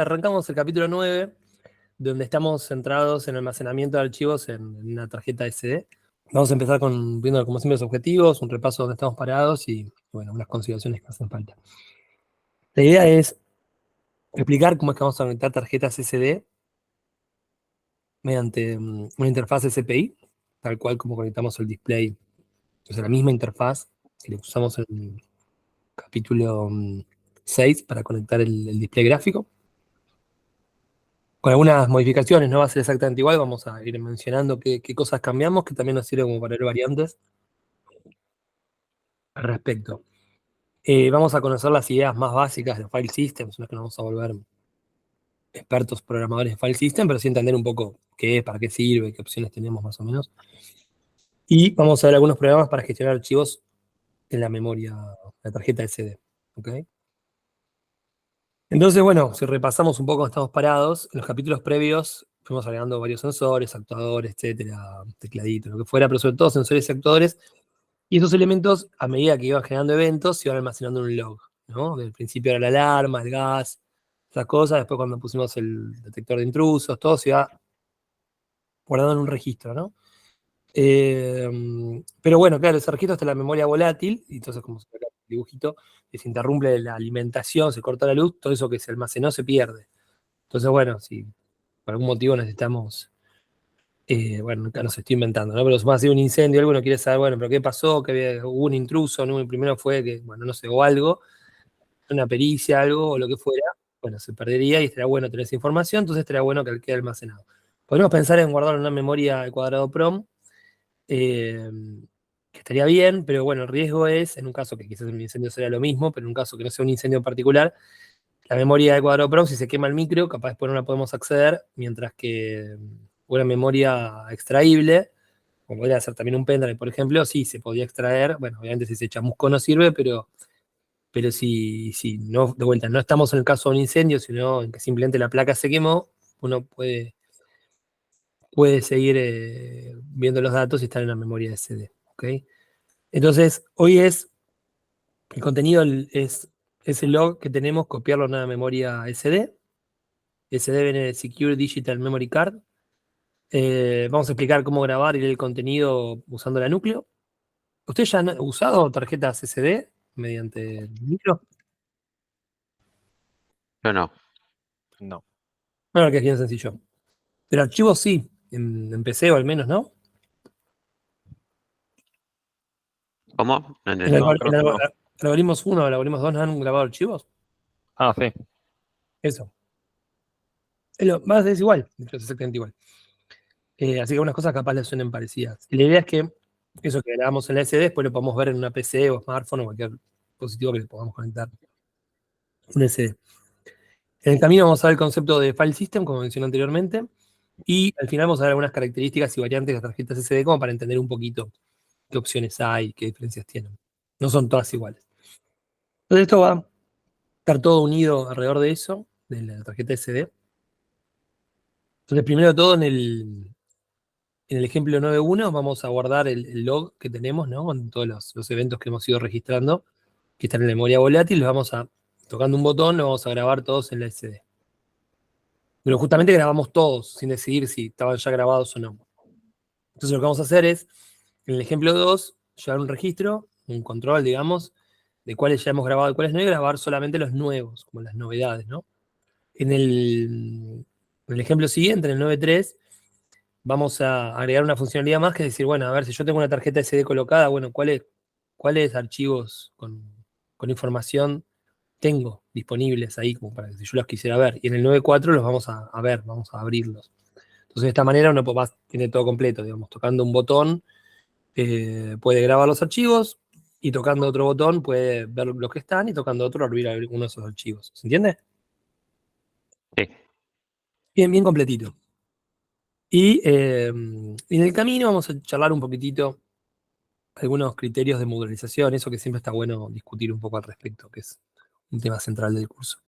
arrancamos el capítulo 9, donde estamos centrados en el almacenamiento de archivos en una tarjeta SD. Vamos a empezar viendo como siempre los objetivos, un repaso de dónde estamos parados y, bueno, unas consideraciones que hacen falta. La idea es explicar cómo es que vamos a conectar tarjetas SD mediante una interfaz SPI, tal cual como conectamos el display. O sea, la misma interfaz que usamos en el capítulo 6 para conectar el display gráfico. Con algunas modificaciones, no va a ser exactamente igual, vamos a ir mencionando qué cosas cambiamos, que también nos sirve como para ver variantes al respecto. Vamos a conocer las ideas más básicas de File Systems, no es que nos vamos a volver expertos programadores de File System, pero sí entender un poco qué es, para qué sirve, qué opciones tenemos más o menos. Y vamos a ver algunos programas para gestionar archivos en la memoria, la tarjeta SD. ¿Okay? Entonces, bueno, si repasamos un poco dónde estamos parados, en los capítulos previos fuimos agregando varios sensores, actuadores, etcétera, tecladito, lo que fuera, pero sobre todo sensores y actuadores. Y esos elementos, a medida que iban generando eventos, se iban almacenando en un log, ¿no? Del principio era la alarma, el gas, esas cosas. Después cuando pusimos el detector de intrusos, todo se iba guardando en un registro, ¿no? Pero bueno, claro, ese registro está en la memoria volátil, y entonces como se ve acá el dibujito, que se interrumpe la alimentación, se corta la luz, todo eso que se almacenó se pierde. Entonces, bueno, si por algún motivo necesitamos, bueno, nunca nos estoy inventando, ¿no? Pero si va a ser un incendio, alguno quiere saber, bueno, pero ¿qué pasó? Que hubo un intruso, ¿no? El primero fue que, bueno, no sé, o algo, una pericia, algo, o lo que fuera, bueno, se perdería y estaría bueno tener esa información, entonces estaría bueno que quede almacenado. Podemos pensar en guardarlo en una memoria al cuadrado PROM, que estaría bien, pero bueno, el riesgo es, en un caso que quizás un incendio sería lo mismo, pero en un caso que no sea un incendio en particular, la memoria de cuadro PROM, si se quema el micro, capaz después no la podemos acceder, mientras que una memoria extraíble, como podría ser también un pendrive, por ejemplo, sí se podía extraer. Bueno, obviamente si se chamusco no sirve, pero si no, de vuelta, no estamos en el caso de un incendio, sino en que simplemente la placa se quemó, uno puede seguir viendo los datos y estar en la memoria SD. ¿Okay? Entonces, hoy el contenido es el log que tenemos, copiarlo en una memoria SD. SD viene de Secure Digital Memory Card. Vamos a explicar cómo grabar y leer el contenido usando la núcleo. ¿Ustedes ya han usado tarjetas SD mediante el micro? Yo no. No. Bueno, que es bien sencillo. Pero archivos sí, en PC o al menos, ¿no? ¿Cómo? No En entendí. No, creo que no. algoritmos 1 o algoritmos 2 no han grabado archivos. Ah, sí. Eso. Es igual, de hecho, es exactamente igual. Así que algunas cosas capaz les suenen parecidas. Y la idea es que eso que grabamos en la SD después lo podemos ver en una PC o smartphone o cualquier dispositivo que le podamos conectar un SD. En el camino vamos a ver el concepto de file system, como mencioné anteriormente, y al final vamos a ver algunas características y variantes de las tarjetas SD como para entender un poquito qué opciones hay, qué diferencias tienen. No son todas iguales. Entonces esto va a estar todo unido alrededor de eso, de la tarjeta SD. Entonces primero de todo en el ejemplo 9.1 vamos a guardar el log que tenemos, ¿no? Con todos los eventos que hemos ido registrando, que están en la memoria volátil, los vamos a, tocando un botón, los vamos a grabar todos en la SD. Pero justamente grabamos todos, sin decidir si estaban ya grabados o no. Entonces lo que vamos a hacer es, en el ejemplo 2, llevar un registro, un control, digamos, de cuáles ya hemos grabado y cuáles no, y grabar solamente los nuevos, como las novedades, ¿no? En el ejemplo siguiente, en el 9.3, vamos a agregar una funcionalidad más, que es decir, bueno, a ver, si yo tengo una tarjeta SD colocada, bueno, ¿cuáles archivos con información tengo disponibles ahí, como para que si yo los quisiera ver? Y en el 9.4 los vamos a ver, vamos a abrirlos. Entonces, de esta manera uno tiene todo completo, digamos, tocando un botón puede grabar los archivos, y tocando otro botón puede ver los que están, y tocando otro abrir alguno de esos archivos. ¿Se entiende? Sí. Bien, bien completito. Y en el camino vamos a charlar un poquitito algunos criterios de modularización, eso que siempre está bueno discutir un poco al respecto, que es un tema central del curso.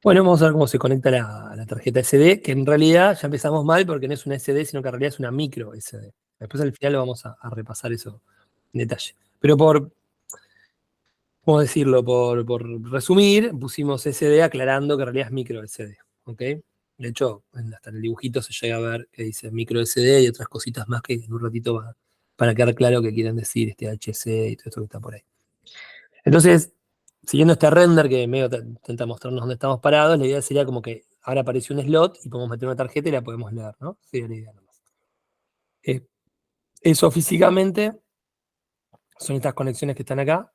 Bueno, vamos a ver cómo se conecta la tarjeta SD, que en realidad ya empezamos mal porque no es una SD, sino que en realidad es una micro SD. Después al final lo vamos a repasar eso en detalle. Pero ¿cómo decirlo? Por resumir, pusimos SD aclarando que en realidad es micro SD. ¿Ok? De hecho, hasta en el dibujito se llega a ver que dice micro SD y otras cositas más que en un ratito van a quedar claro que quieren decir HC y todo esto que está por ahí. Entonces, siguiendo este render que medio intenta mostrarnos dónde estamos parados, la idea sería como que ahora apareció un slot y podemos meter una tarjeta y la podemos leer, ¿no? Sería la idea nomás. Eso físicamente son estas conexiones que están acá,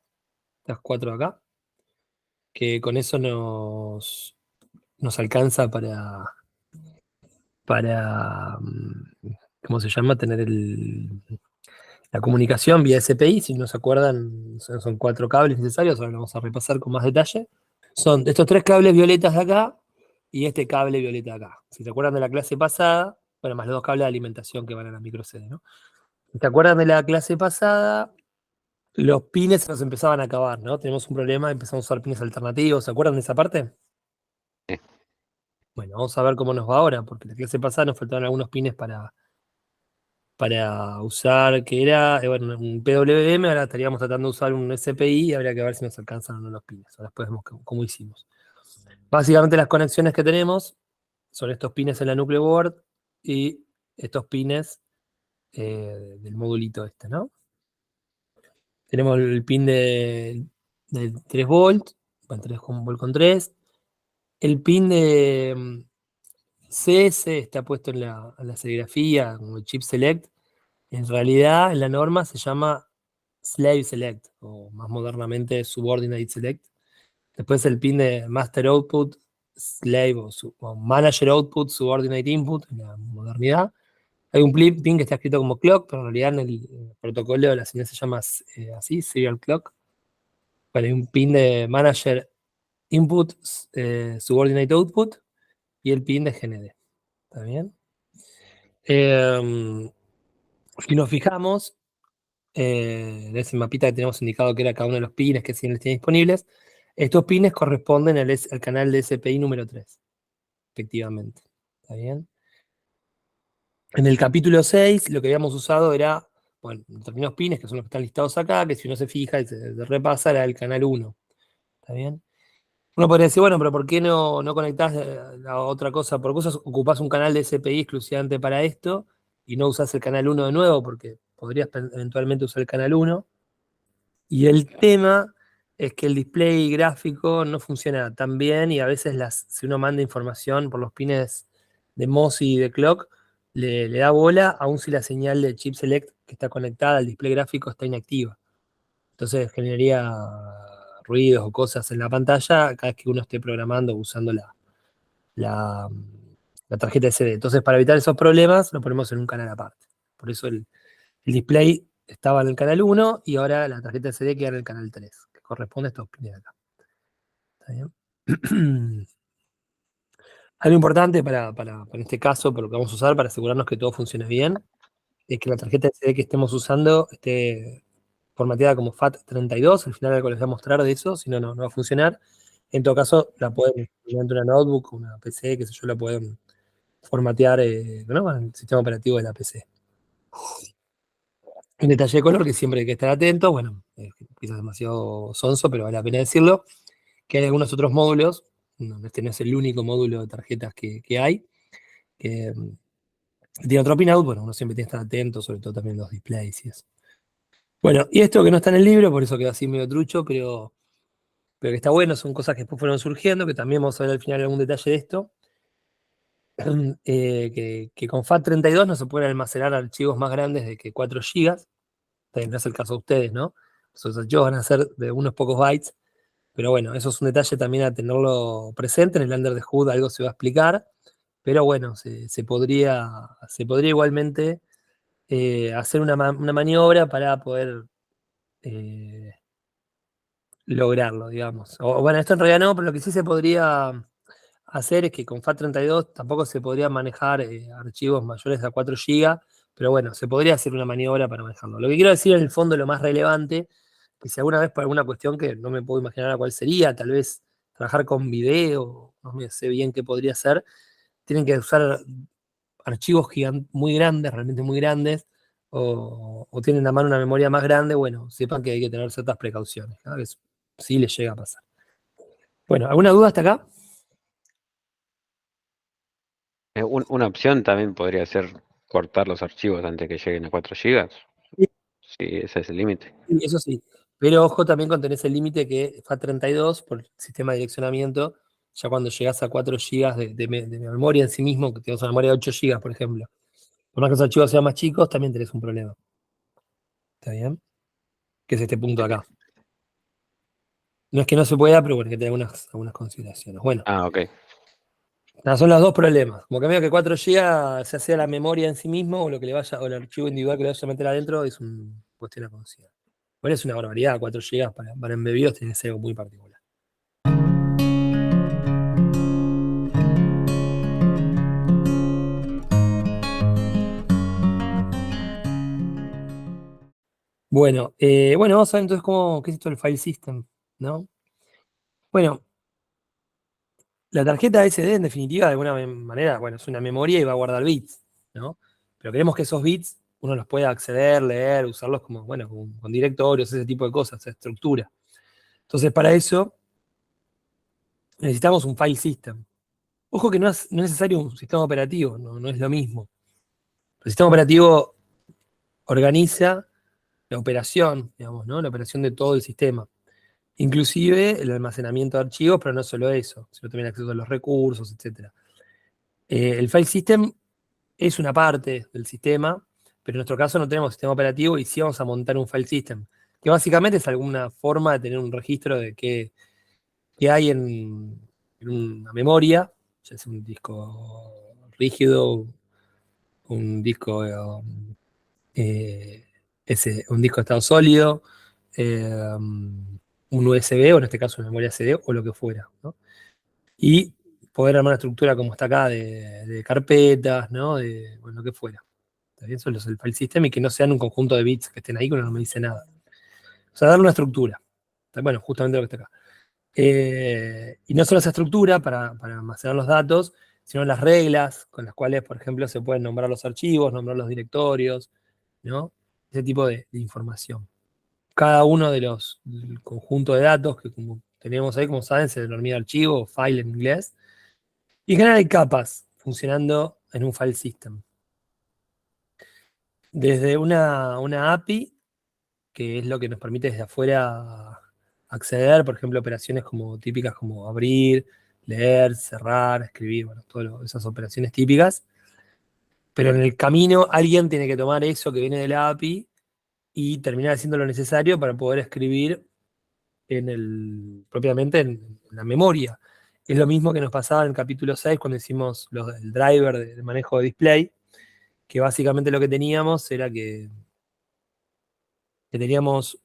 estas 4 de acá, que con eso nos alcanza para ¿cómo se llama? Tener la comunicación vía SPI. Si no se acuerdan, son 4 cables necesarios, ahora lo vamos a repasar con más detalle. Son estos 3 cables violetas de acá y este cable violeta de acá. Si se acuerdan de la clase pasada, bueno, más los 2 cables de alimentación que van a la micro CD, ¿no? Si se acuerdan de la clase pasada, los pines se nos empezaban a acabar, ¿no? Tenemos un problema, empezamos a usar pines alternativos. ¿Se acuerdan de esa parte? Sí. Bueno, vamos a ver cómo nos va ahora, porque la clase pasada nos faltaban algunos pines para usar, que era bueno, un PWM, ahora estaríamos tratando de usar un SPI y habría que ver si nos alcanzan o no los pines. Ahora después vemos cómo hicimos. Básicamente las conexiones que tenemos son estos pines en la nucleo board y estos pines del modulito este, ¿no? Tenemos el pin de 3 volt, bueno, 3 volt con 3. El pin de CS está puesto en la serigrafía como chip select. En realidad, en la norma se llama slave select, o más modernamente subordinate select. Después el pin de master output, slave o manager output, subordinate input, en la modernidad. Hay un pin que está escrito como clock, pero en realidad en el protocolo de la señal se llama así, serial clock. Bueno, hay un pin de manager input, subordinate output, y el pin de GND. ¿Está bien? Si nos fijamos, en ese mapita que tenemos indicado que era cada uno de los pines que tiene disponibles, estos pines corresponden al canal de SPI número 3, efectivamente. ¿Está bien? En el capítulo 6 lo que habíamos usado era, bueno, determinados pines que son los que están listados acá, que si uno se fija y se repasa era el canal 1. ¿Está bien? Uno podría decir, bueno, pero ¿por qué no conectás a otra cosa? ¿Por qué ocupás un canal de SPI exclusivamente para esto y no usás el canal 1 de nuevo? Porque podrías eventualmente usar el canal 1. Y el tema es que el display gráfico no funciona tan bien y a veces si uno manda información por los pines de MOSI y de clock, le da bola aun si la señal de chip select que está conectada al display gráfico está inactiva. Entonces generaría ruidos o cosas en la pantalla cada vez que uno esté programando usando la tarjeta SD. Entonces, para evitar esos problemas, lo ponemos en un canal aparte. Por eso el display estaba en el canal 1 y ahora la tarjeta SD queda en el canal 3, que corresponde a estos pines de acá. ¿Está bien? Algo importante para este caso, por lo que vamos a usar para asegurarnos que todo funcione bien, es que la tarjeta SD que estemos usando esté formateada como FAT32. Al final algo les voy a mostrar de eso, si no, no va a funcionar. En todo caso, la pueden, mediante una notebook, una PC, qué sé yo, la pueden formatear ¿no? Con el sistema operativo de la PC. Un detalle de color que siempre hay que estar atento, bueno, quizás demasiado sonso, pero vale la pena decirlo, que hay algunos otros módulos, este no es el único módulo de tarjetas que hay, que tiene otro pinout, bueno, uno siempre tiene que estar atento, sobre todo también los displays y eso. Bueno, y esto que no está en el libro, por eso quedó así medio trucho, pero que está bueno, son cosas que después fueron surgiendo, que también vamos a ver al final algún detalle de esto, que con FAT32 no se pueden almacenar archivos más grandes de que 4 GB, no es el caso de ustedes, ¿no? Los archivos van a ser de unos pocos bytes, pero bueno, eso es un detalle también a tenerlo presente. En el Under the Hood algo se va a explicar, pero bueno, se podría igualmente hacer una maniobra para poder lograrlo, digamos. Bueno, esto en realidad no, pero lo que sí se podría hacer es que con FAT32 tampoco se podrían manejar archivos mayores a 4 GB, pero bueno, se podría hacer una maniobra para manejarlo. Lo que quiero decir en el fondo, lo más relevante, que si alguna vez por alguna cuestión que no me puedo imaginar a cuál sería, tal vez trabajar con video, no me sé bien qué podría ser, tienen que usar archivos muy grandes, realmente muy grandes, o tienen a mano una memoria más grande, bueno, sepan que hay que tener ciertas precauciones, ¿no? Que sí les llega a pasar. Bueno, ¿alguna duda hasta acá? Una opción también podría ser cortar los archivos antes que lleguen a 4 GB. Sí. Sí, ese es el límite. Sí, eso sí. Pero ojo también con tener ese límite que FAT32 por el sistema de direccionamiento, ya cuando llegas a 4 GB de memoria en sí mismo, que tienes una memoria de 8 GB, por ejemplo, por más que los archivos sean más chicos, también tenés un problema. ¿Está bien? Que es este punto acá. No es que no se pueda, pero bueno, hay que tener algunas consideraciones. Bueno, Ah, ok. son los dos problemas. Como que medio que 4 GB, ya sea la memoria en sí mismo o lo que le vaya, o el archivo individual que le vaya a meter adentro, es una cuestión a considerar. Bueno, es una barbaridad, 4 GB para embebidos tiene que ser algo muy particular. Bueno, vamos a ver entonces qué es esto del file system, ¿no? Bueno, la tarjeta SD en definitiva de alguna manera, bueno, es una memoria y va a guardar bits, ¿no? Pero queremos que esos bits uno los pueda acceder, leer, usarlos como, bueno, con directorios, ese tipo de cosas, esa estructura. Entonces, para eso necesitamos un file system. Ojo que no es necesario un sistema operativo, no es lo mismo. El sistema operativo organiza la operación, digamos, ¿no? La operación de todo el sistema. Inclusive el almacenamiento de archivos, pero no solo eso, sino también acceso a los recursos, etc. El file system es una parte del sistema, pero en nuestro caso no tenemos sistema operativo y sí vamos a montar un file system, que básicamente es alguna forma de tener un registro de qué hay en una memoria, ya sea un disco rígido, un disco, un disco de estado sólido, un USB, o en este caso una memoria CD, o lo que fuera, ¿no? Y poder armar una estructura como está acá de carpetas, ¿no? De bueno, lo que fuera. ¿Está bien? Eso es el file system y que no sean un conjunto de bits que estén ahí que uno no me dice nada. O sea, darle una estructura. Bueno, justamente lo que está acá. Y no solo esa estructura para almacenar los datos, sino las reglas con las cuales, por ejemplo, se pueden nombrar los archivos, nombrar los directorios, ¿no? Ese tipo de información. Cada uno del conjunto de datos que como tenemos ahí, como saben, se denomina archivo o file en inglés. Y en general hay capas funcionando en un file system. Desde una API, que es lo que nos permite desde afuera acceder, por ejemplo, operaciones como típicas como abrir, leer, cerrar, escribir, bueno, todas esas operaciones típicas. Pero en el camino alguien tiene que tomar eso que viene de la API y terminar haciendo lo necesario para poder escribir propiamente en la memoria. Es lo mismo que nos pasaba en el capítulo 6 cuando hicimos el driver de manejo de display, que básicamente lo que teníamos era que teníamos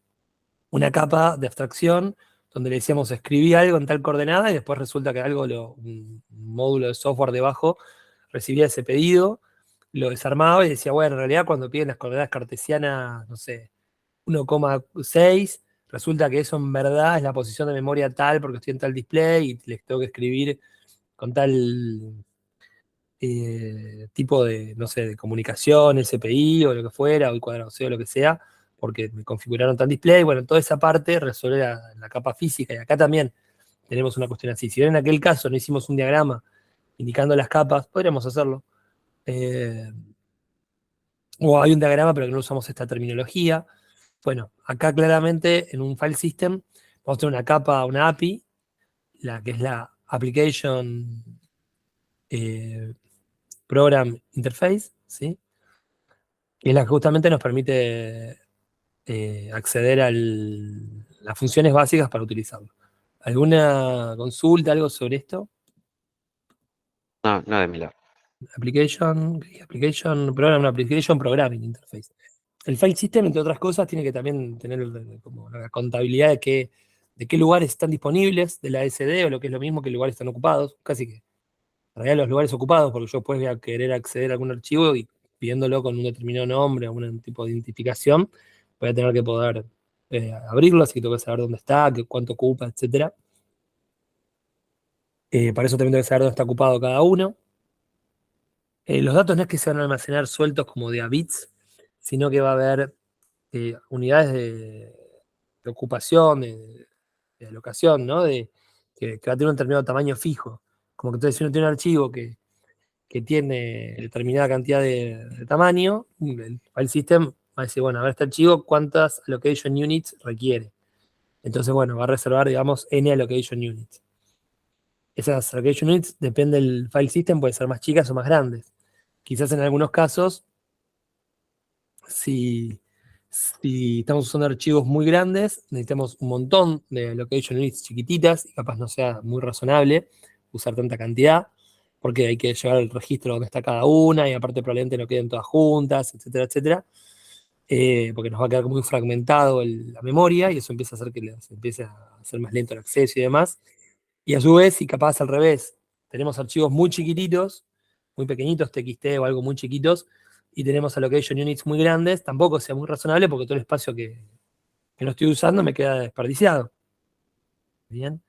una capa de abstracción donde le decíamos escribí algo en tal coordenada y después resulta que un módulo de software debajo recibía ese pedido, lo desarmaba y decía, bueno, en realidad cuando piden las coordenadas cartesianas, no sé, 1,6, resulta que eso en verdad es la posición de memoria tal porque estoy en tal display y les tengo que escribir con tal tipo de, no sé, de comunicación, SPI o lo que fuera, o el cuadrado C o lo que sea, porque me configuraron tal display. Bueno, toda esa parte resuelve la capa física y acá también tenemos una cuestión así. Si bien en aquel caso no hicimos un diagrama indicando las capas, podríamos hacerlo. O hay un diagrama, pero que no usamos esta terminología. Bueno, acá claramente en un file system vamos a tener una capa, una API, la que es la Application Program Interface, ¿sí? Que es la que justamente nos permite acceder a las funciones básicas para utilizarlo. ¿Alguna consulta, algo sobre esto? No, no de mi lado. Application Programming Interface. El file system, entre otras cosas, tiene que también tener como la contabilidad de qué lugares están disponibles de la SD o lo que es lo mismo que lugares están ocupados. Casi que en realidad los lugares ocupados, porque yo después voy a querer acceder a algún archivo y pidiéndolo con un determinado nombre, algún tipo de identificación, voy a tener que poder abrirlo, así que tengo que saber dónde está, cuánto ocupa, etc. Para eso también debe saber dónde está ocupado cada uno. Los datos no es que se van a almacenar sueltos como de a bits, sino que va a haber unidades de ocupación, de alocación, ¿no? Que va a tener un determinado tamaño fijo. Como que entonces si uno tiene un archivo que tiene determinada cantidad de tamaño, el file system va a decir, bueno, a ver este archivo, ¿cuántas allocation units requiere? Entonces, bueno, va a reservar, digamos, n allocation units. Esas allocation units, depende del file system, pueden ser más chicas o más grandes. Quizás en algunos casos, si estamos usando archivos muy grandes, necesitamos un montón de allocation units chiquititas y capaz no sea muy razonable usar tanta cantidad, porque hay que llevar el registro donde está cada una y aparte probablemente no queden todas juntas, etcétera, etcétera, porque nos va a quedar muy fragmentado la memoria y eso empieza a hacer que se empiece a hacer más lento el acceso y demás. Y a su vez, si capaz al revés, tenemos archivos muy chiquititos, muy pequeñitos, TXT o algo muy chiquitos, y tenemos allocation units muy grandes, tampoco sea muy razonable porque todo el espacio que no estoy usando me queda desperdiciado. Bien.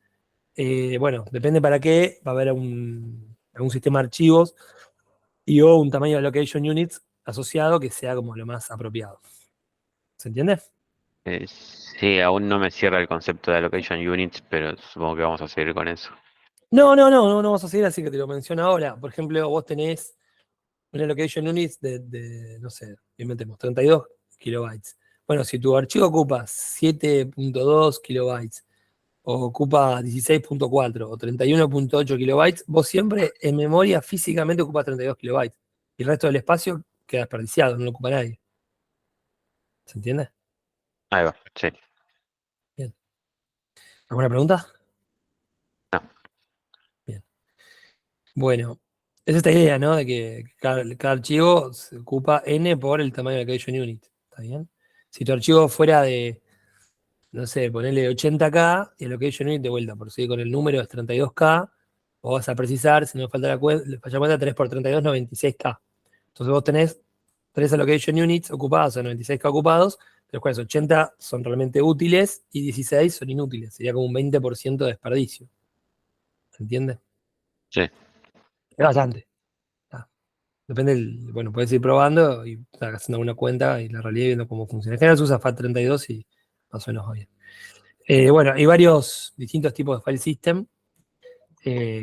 Bueno, depende para qué, va a haber algún sistema de archivos y o un tamaño de allocation units asociado que sea como lo más apropiado. ¿Se entiende? Sí, aún no me cierra el concepto de allocation units, pero supongo que vamos a seguir con eso. No vamos a seguir así que te lo menciono ahora. Por ejemplo, vos tenés una allocation units no sé, inventemos, 32 kilobytes. Bueno, si tu archivo ocupa 7.2 kilobytes, o ocupa 16.4 o 31.8 kilobytes, vos siempre en memoria físicamente ocupas 32 kilobytes. Y el resto del espacio queda desperdiciado, no lo ocupa nadie. ¿Se entiende? Ahí va, sí. Bien. ¿Alguna pregunta? No. Bien. Bueno, es esta idea, ¿no? De que cada archivo se ocupa n por el tamaño de la allocation unit. ¿Está bien? Si tu archivo fuera de, no sé, ponerle 80K y el location unit de vuelta, por seguir con el número es 32K, vos vas a precisar, si no me falta la cuenta, 3 por 32, 96K. Entonces vos tenés 3 allocation units ocupados, o 96K ocupados, de los cuales 80 son realmente útiles y 16 son inútiles. Sería como un 20% de desperdicio. ¿Se entiende? Sí. Es bastante. Ah, depende bueno, puedes ir probando y haciendo una cuenta y la realidad viendo cómo funciona. En general se usa FAT32 y más o menos va bien. Bueno, hay varios distintos tipos de file system.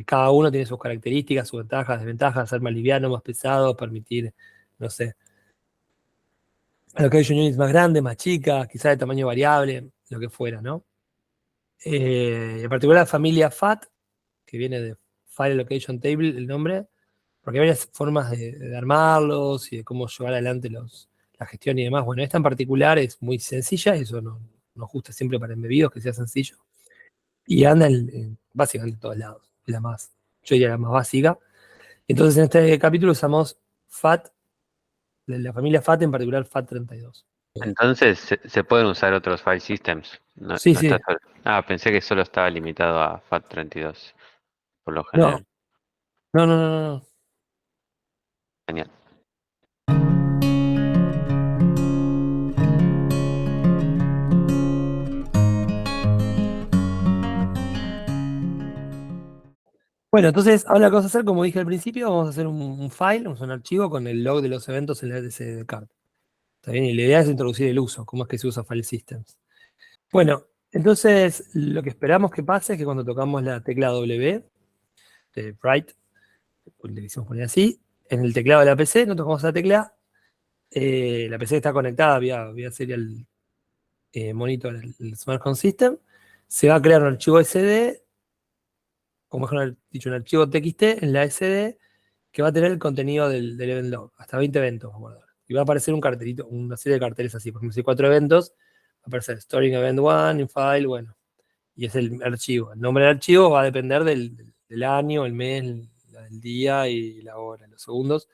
Cada uno tiene sus características, sus ventajas, desventajas, ser más liviano, más pesado, permitir, no sé, allocation units más grandes, más chicas, quizás de tamaño variable, lo que fuera, ¿no? En particular la familia FAT, que viene de File Allocation Table, el nombre, porque hay varias formas de armarlos y de cómo llevar adelante la gestión y demás. Bueno, esta en particular es muy sencilla, eso nos gusta siempre para embebidos que sea sencillo. Y anda básicamente en todos lados. Es yo diría la más básica. Entonces en este capítulo usamos FAT, de la familia FAT, en particular FAT32. Entonces, ¿se pueden usar otros file systems? No, Sí, no está sí. solo. Ah, pensé que solo estaba limitado a FAT32, por lo No, general. no. Genial. Bueno, entonces ahora lo que vamos a hacer, como dije al principio, vamos a hacer un file, un archivo con el log de los eventos en la etcd card. ¿Está bien? Y la idea es introducir el uso, cómo es que se usa file systems. Bueno, entonces lo que esperamos que pase es que cuando tocamos la tecla W de write, le hicimos poner así, en el teclado de la PC, no tocamos la tecla, la PC está conectada vía serial monitor, el Smart Home System, se va a crear un archivo SD, como mejor dicho, un archivo TXT en la SD que va a tener el contenido del event log, hasta 20 eventos, vamos a ver. Y va a aparecer un cartelito, una serie de carteles así, por ejemplo, si hay 4 eventos, va a aparecer Storing Event 1, in file, bueno, y es el archivo. El nombre del archivo va a depender del año, el mes, el día y la hora, los segundos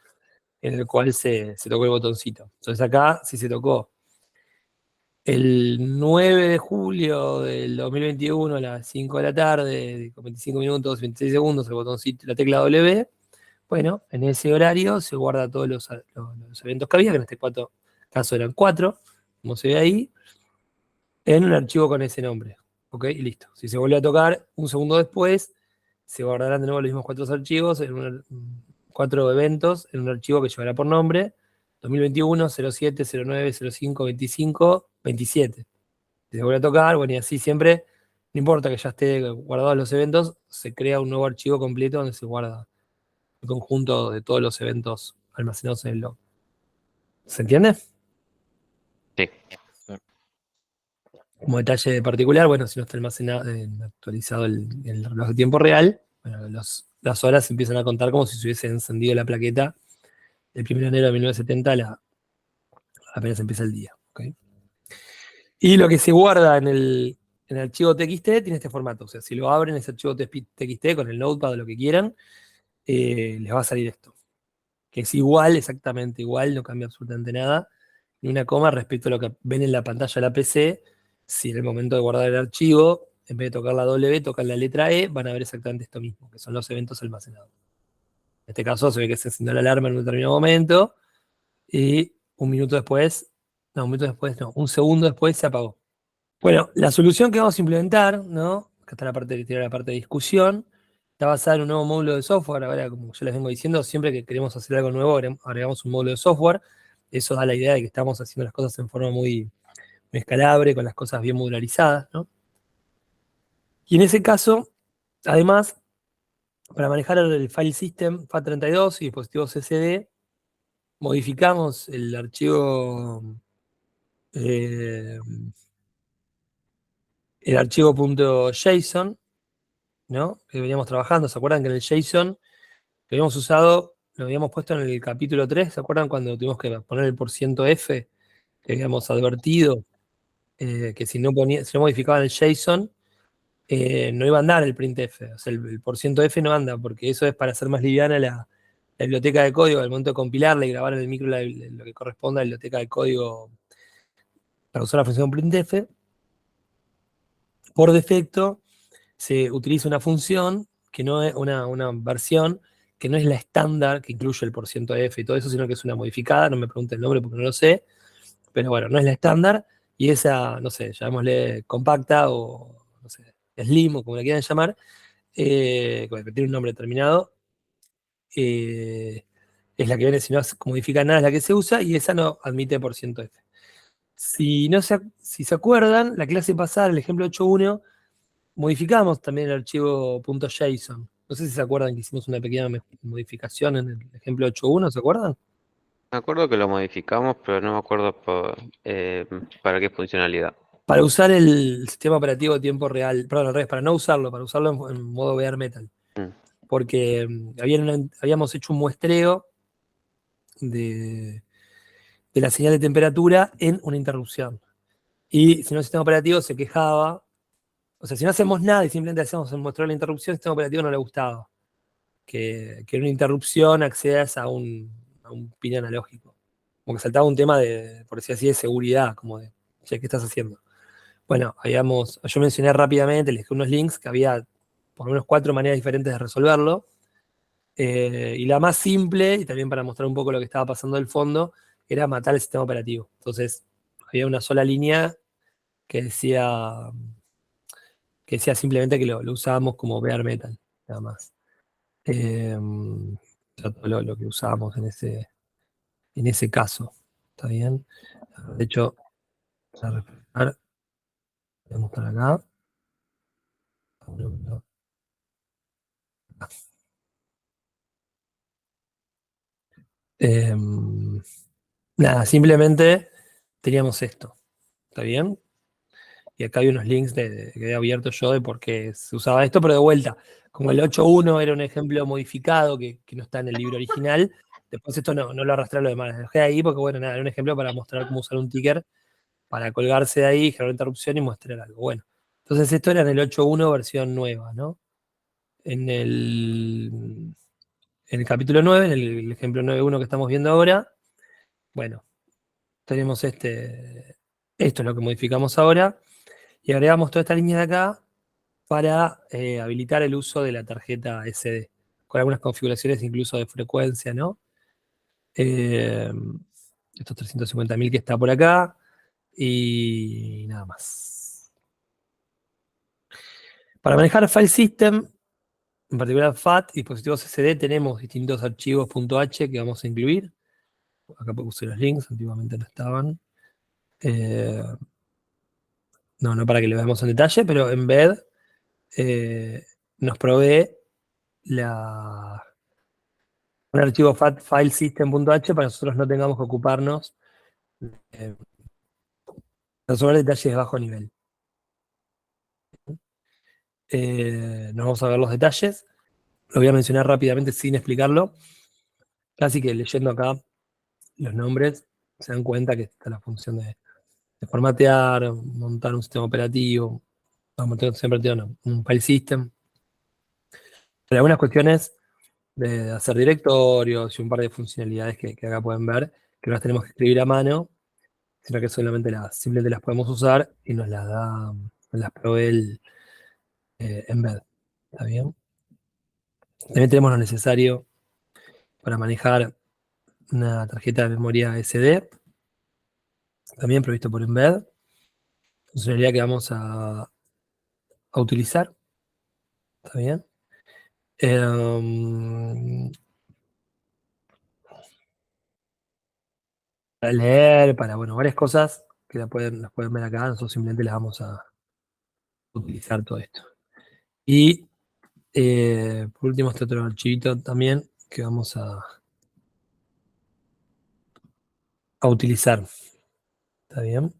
en el cual se tocó el botoncito. Entonces acá, si se tocó el 9 de julio del 2021 a las 5 de la tarde, con 25 minutos, 26 segundos, el botoncito, la tecla W, bueno, en ese horario se guarda todos los eventos que había, que en este caso eran 4, como se ve ahí, en un archivo con ese nombre. ¿Ok? Y listo. Si se vuelve a tocar un segundo después, se guardarán de nuevo los mismos 4 archivos, 4 eventos en un archivo que llevará por nombre 2021, 07, 09, 05, 25, 27. Se vuelve a tocar, bueno, y así siempre, no importa que ya esté guardados los eventos, se crea un nuevo archivo completo donde se guarda el conjunto de todos los eventos almacenados en el log. ¿Se entiende? Sí. Como detalle particular, bueno, si no está almacenado, actualizado el reloj de tiempo real, bueno, las horas empiezan a contar como si se hubiese encendido la plaqueta el 1 de enero de 1970, apenas empieza el día. ¿Okay? Y lo que se guarda en el archivo TXT tiene este formato. O sea, si lo abren ese archivo TXT con el notepad o lo que quieran, les va a salir esto. Que es igual, exactamente igual, no cambia absolutamente nada, ni una coma respecto a lo que ven en la pantalla de la PC. Si en el momento de guardar el archivo, en vez de tocar la W, tocan la letra E, van a ver exactamente esto mismo, que son los eventos almacenados. En este caso se ve que se encendió la alarma en un determinado momento y un minuto después, no, un minuto después, no, un segundo después se apagó. Bueno, la solución que vamos a implementar, ¿no? Acá está la parte que tiene la parte de discusión, está basada en un nuevo módulo de software. Ahora, como yo les vengo diciendo, siempre que queremos hacer algo nuevo, agregamos un módulo de software. Eso da la idea de que estamos haciendo las cosas en forma muy escalable, con las cosas bien modularizadas, ¿no? Y en ese caso, además, para manejar el file system FAT32 y dispositivos SD, modificamos el archivo .json, ¿no? Que veníamos trabajando. ¿Se acuerdan que en el JSON que habíamos usado, lo habíamos puesto en el capítulo 3? ¿Se acuerdan cuando tuvimos que poner el %F? Que habíamos advertido que si no modificaban el JSON, no iba a andar el printf. O sea, el %F no anda, porque eso es para hacer más liviana la biblioteca de código al momento de compilarla y grabar en el micro lo que corresponda a la biblioteca de código para usar la función printf. Por defecto, se utiliza una función que no es una versión que no es la estándar que incluye el %F y todo eso, sino que es una modificada. No me pregunten el nombre porque no lo sé, pero bueno, no es la estándar, y esa, no sé, llamémosle compacta o, no sé, slim o como la quieran llamar, que tiene un nombre determinado, es la que viene, si no modifica nada, es la que se usa, y esa no admite %F. Si se acuerdan, la clase pasada, el ejemplo 8.1, modificamos también el archivo .json. No sé si se acuerdan que hicimos una pequeña modificación en el ejemplo 8.1, ¿se acuerdan? Me acuerdo que lo modificamos, pero no me acuerdo para qué funcionalidad. Para usar el sistema operativo de tiempo real, perdón, al revés, para no usarlo, para usarlo en modo bare metal. Mm. Porque habíamos hecho un muestreo de la señal de temperatura en una interrupción. Y si no, el sistema operativo se quejaba. O sea, si no hacemos nada y simplemente hacemos el muestreo de la interrupción, el sistema operativo no le gustaba. Que en una interrupción accedas a un pin analógico. Como que saltaba un tema de, por decir así, de seguridad, como de, che, ¿qué estás haciendo? Bueno, yo mencioné rápidamente, les dejé unos links, que había por lo menos 4 maneras diferentes de resolverlo. Y la más simple, y también para mostrar un poco lo que estaba pasando del fondo, era matar el sistema operativo. Entonces, había una sola línea que decía simplemente que lo usábamos como bare metal, nada más. Todo lo que usábamos en ese caso. ¿Está bien? De hecho, voy a refrescar. Voy a mostrar acá. Nada, simplemente teníamos esto. ¿Está bien? Y acá hay unos links que he abierto yo de por qué se usaba esto, pero de vuelta, como el 8.1 era un ejemplo modificado que no está en el libro original, después esto no lo arrastré a lo demás. Lo dejé ahí porque, bueno, nada, era un ejemplo para mostrar cómo usar un ticker para colgarse de ahí, generar interrupción y mostrar algo. Bueno, entonces esto era en el 8.1 versión nueva, ¿no? En el capítulo 9, en el ejemplo 9.1 que estamos viendo ahora, bueno, tenemos esto es lo que modificamos ahora, y agregamos toda esta línea de acá para habilitar el uso de la tarjeta SD, con algunas configuraciones incluso de frecuencia, ¿no? Estos 350.000 que está por acá, y nada más. Para manejar file system, En particular FAT y dispositivos SD tenemos distintos archivos .h que vamos a incluir. Acá puse los links, antiguamente no estaban. No para que lo veamos en detalle, pero Embed nos provee un archivo FAT file system.h para que nosotros no tengamos que ocuparnos de resolver detalles de bajo nivel. Nos vamos a ver los detalles. Lo voy a mencionar rápidamente sin explicarlo. Casi que leyendo acá los nombres se dan cuenta que está la función de formatear, montar un sistema operativo, montar un sistema operativo, no, un file system. Pero algunas cuestiones de hacer directorios y un par de funcionalidades que acá pueden ver, que no las tenemos que escribir a mano, sino que solamente simplemente las podemos usar y nos las provee el Embed. ¿Está bien? También tenemos lo necesario para manejar una tarjeta de memoria SD, también provisto por Embed. Funcionalidad que vamos a utilizar. ¿Está bien? Para leer, para varias cosas que las pueden ver acá. Nosotros simplemente las vamos a utilizar todo esto. Y por último este otro archivito también que vamos a utilizar. ¿Está bien?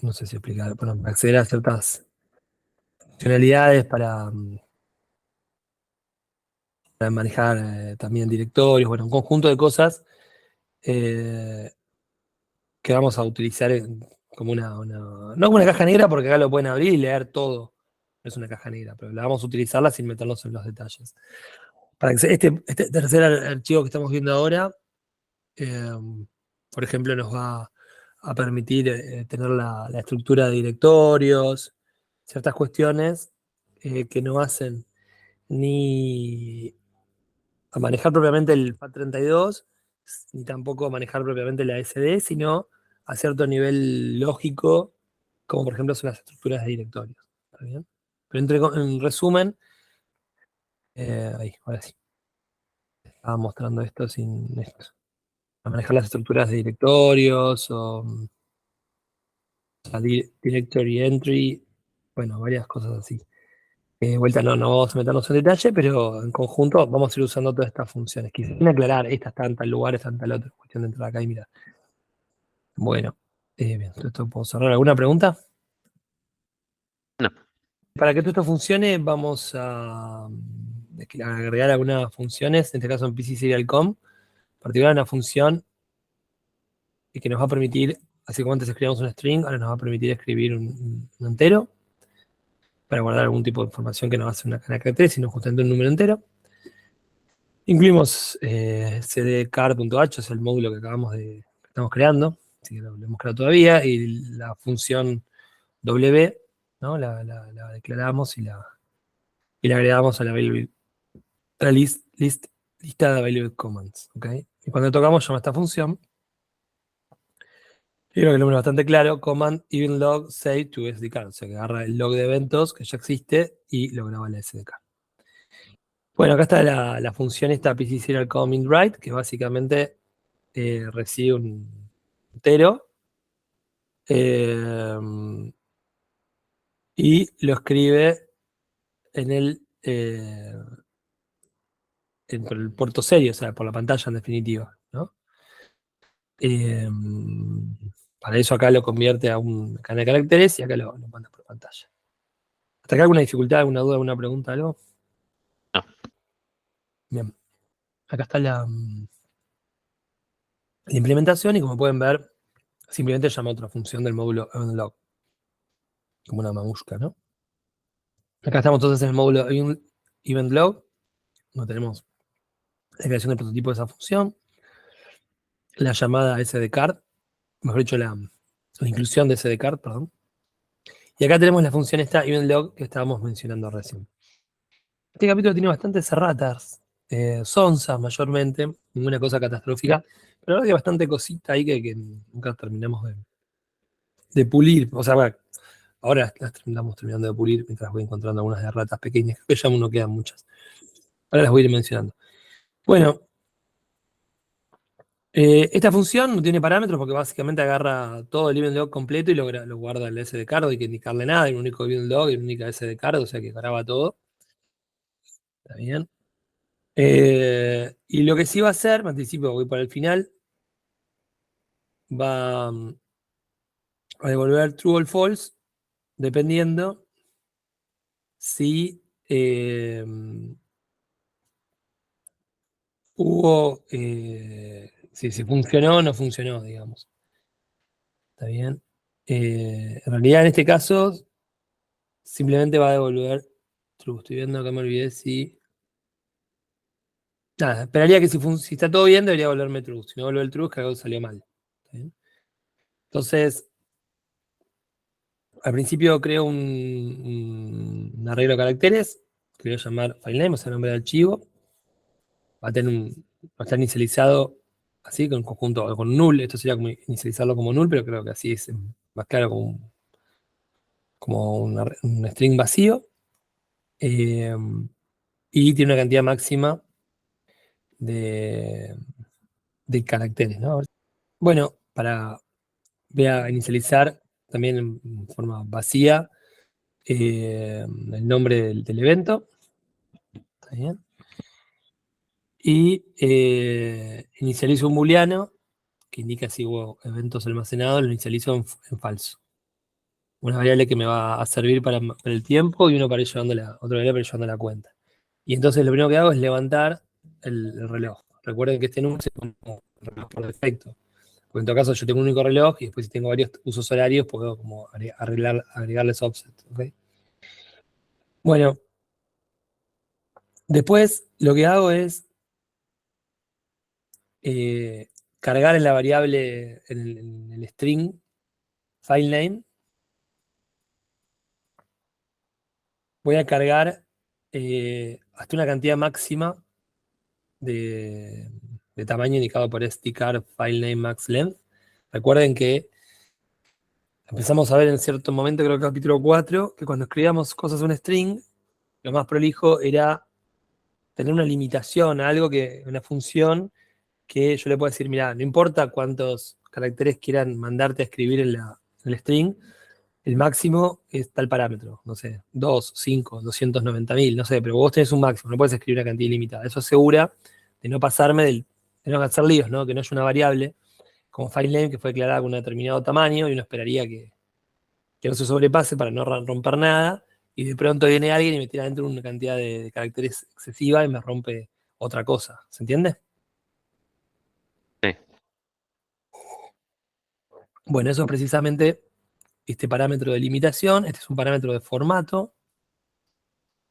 No sé si explicar. Bueno, para acceder a ciertas funcionalidades para manejar también directorios, un conjunto de cosas que vamos a utilizar como no como una caja negra, porque acá lo pueden abrir y leer todo. No es una caja negra, pero la vamos a utilizarla sin meternos en los detalles. Para que este tercer archivo que estamos viendo ahora, por ejemplo, nos va a permitir tener la estructura de directorios, ciertas cuestiones que no hacen ni a manejar propiamente el FAT32, ni tampoco a manejar propiamente la SD, sino a cierto nivel lógico, como por ejemplo son las estructuras de directorios. ¿Está bien? Pero en resumen, ahora sí. Estaba mostrando esto sin esto. A manejar las estructuras de directorios o directory entry, varias cosas así. Vuelta no vamos a meternos en detalle, pero en conjunto vamos a ir usando todas estas funciones. Quisiera aclarar, estas están en tal lugar, estas en tal otro. Cuestión de entrar acá y mirar. Bueno, bien, esto puedo cerrar. ¿Alguna pregunta? No. Para que todo esto funcione, vamos a agregar algunas funciones, en este caso en PC Serial Com, en particular una función que nos va a permitir, así como antes escribíamos un string, ahora nos va a permitir escribir un entero, para guardar algún tipo de información que no va a ser una característica, sino justamente un número entero. Incluimos cdcar.h, es el módulo que estamos creando, así que lo hemos creado todavía, y la función w, ¿no? la declaramos y la agregamos a la lista de available commands. ¿Okay? Y cuando tocamos llama esta función, y creo que el número es bastante claro, command even log save to SDK, o sea que agarra el log de eventos que ya existe y lo graba en la SDK. Bueno, acá está la función esta PC Serial Com in write, que básicamente recibe un entero y lo escribe por el puerto serio, o sea, por la pantalla en definitiva, ¿no? Para eso acá lo convierte a un cadena de caracteres y acá lo manda por pantalla. ¿Hasta acá alguna dificultad, alguna duda, alguna pregunta, algo? No. Bien. Acá está la implementación y como pueden ver, simplemente llama a otra función del módulo eventLog, como una mamushka, ¿no? Acá estamos entonces en el módulo eventLog, donde tenemos la creación del prototipo de esa función, la llamada SDCard, mejor dicho, la inclusión de SDCard, perdón. Y acá tenemos la función esta eventLog que estábamos mencionando recién. Este capítulo tiene bastantes erratas, sonzas mayormente, ninguna cosa catastrófica, pero la verdad que bastante cosita ahí que nunca terminamos de pulir. O sea, Ahora las estamos terminando de pulir mientras voy encontrando algunas de ratas pequeñas, que ya no quedan muchas. Ahora las voy a ir mencionando. Bueno, esta función no tiene parámetros porque básicamente agarra todo el event log completo y lo guarda en el SDCard, no hay que indicarle nada, hay un único event log y una única SDCard, o sea que graba todo. Está bien. Y lo que sí va a hacer, me anticipo, voy para el final, va a devolver true o false, dependiendo si si funcionó o no funcionó, digamos. ¿Está bien? En realidad, en este caso, simplemente va a devolver true. Estoy viendo acá, me olvidé si... Nada, esperaría que si está todo bien, debería volverme true. Si no vuelve el true, es que algo salió mal. ¿Está bien? Entonces, al principio creo un arreglo de caracteres, que voy a llamar filename, o sea, nombre de archivo. Va a estar inicializado así, con conjunto con null. Esto sería como inicializarlo como null, pero creo que así es más claro como un string vacío. Y tiene una cantidad máxima de caracteres, ¿no? Bueno, voy a inicializar también en forma vacía el nombre del evento. ¿Está bien? Y inicializo un booleano que indica si hubo eventos almacenados, lo inicializo en falso. Una variable que me va a servir para el tiempo y otra variable para ir llevando la cuenta. Y entonces lo primero que hago es levantar el reloj. Recuerden que este número se pone como reloj por defecto. Porque en todo caso yo tengo un único reloj y después si tengo varios usos horarios puedo como agregarles offset. ¿Okay? Bueno, después lo que hago es cargar en la variable, en el string filename, voy a cargar hasta una cantidad máxima de tamaño indicado por stcar filename max length. Recuerden que empezamos a ver en cierto momento, creo que capítulo 4, que cuando escribíamos cosas en un string, lo más prolijo era tener una limitación, una función que yo le puedo decir, mira, no importa cuántos caracteres quieran mandarte a escribir en el string, el máximo es tal parámetro, no sé, 2, 5, 290.000, no sé, pero vos tenés un máximo, no puedes escribir una cantidad ilimitada. Eso asegura de no pasarme de no hacer líos, ¿no? Que no haya una variable como filename que fue declarada con un determinado tamaño y uno esperaría que no se sobrepase para no romper nada, y de pronto viene alguien y me tira dentro una cantidad de caracteres excesiva y me rompe otra cosa. ¿Se entiende? Sí. Bueno, eso es precisamente este parámetro de limitación. Este es un parámetro de formato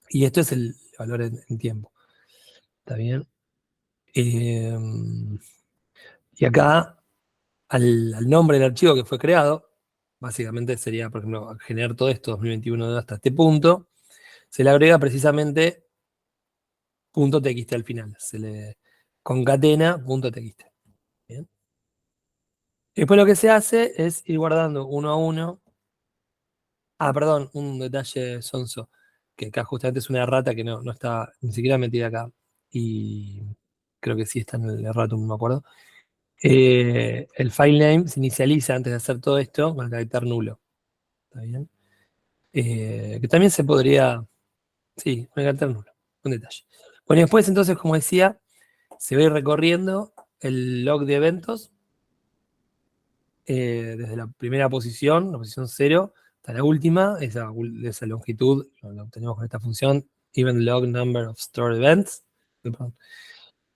y esto es el valor en tiempo. ¿Está bien? Y acá, al nombre del archivo que fue creado, básicamente sería, por ejemplo, generar todo esto 2021 hasta este punto, se le agrega precisamente .txt al final. Se le concatena .txt. ¿Bien? Después lo que se hace es ir guardando uno a uno. Ah, perdón, un detalle sonso, que acá justamente es una errata que no está ni siquiera metida acá. Y creo que sí está en el erratum, no me acuerdo. El filename se inicializa antes de hacer todo esto con el carácter nulo. ¿Está bien? Que también se podría. Sí, con el carácter nulo. Un detalle. Bueno, y después entonces, como decía, se va a ir recorriendo el log de eventos desde la primera posición, la posición 0, hasta la última, esa longitud lo obtenemos con esta función, even log number of stored events.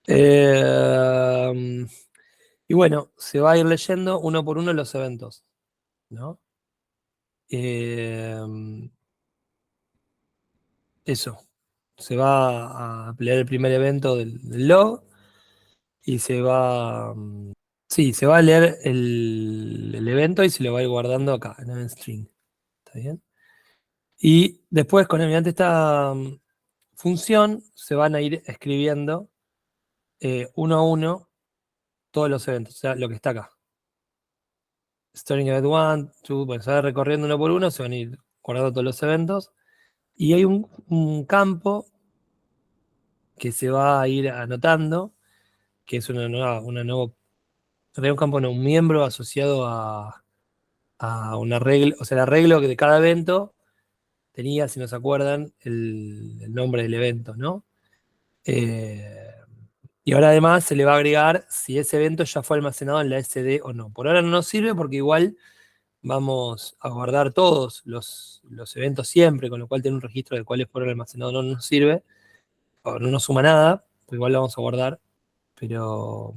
Eh, y bueno, se va a ir leyendo uno por uno los eventos, ¿no? Eso. Se va a leer el primer evento del log y se va. Sí, se va a leer el evento y se lo va a ir guardando acá, en el string. ¿Está bien? Y después, mediante esta función, se van a ir escribiendo uno a uno todos los eventos, o sea, lo que está acá. Storing event 1, 2, bueno, se va recorriendo uno por uno, se van a ir guardando todos los eventos. Y hay un campo que se va a ir anotando, que es una nueva, un campo, no, un miembro asociado a un arreglo, o sea, el arreglo que de cada evento tenía, si no se acuerdan, el nombre del evento, ¿no? Y ahora además se le va a agregar si ese evento ya fue almacenado en la SD o no. Por ahora no nos sirve porque igual vamos a guardar todos los eventos siempre, con lo cual tener un registro de cuáles fueron almacenados no nos sirve, o no nos suma nada, pues igual lo vamos a guardar, pero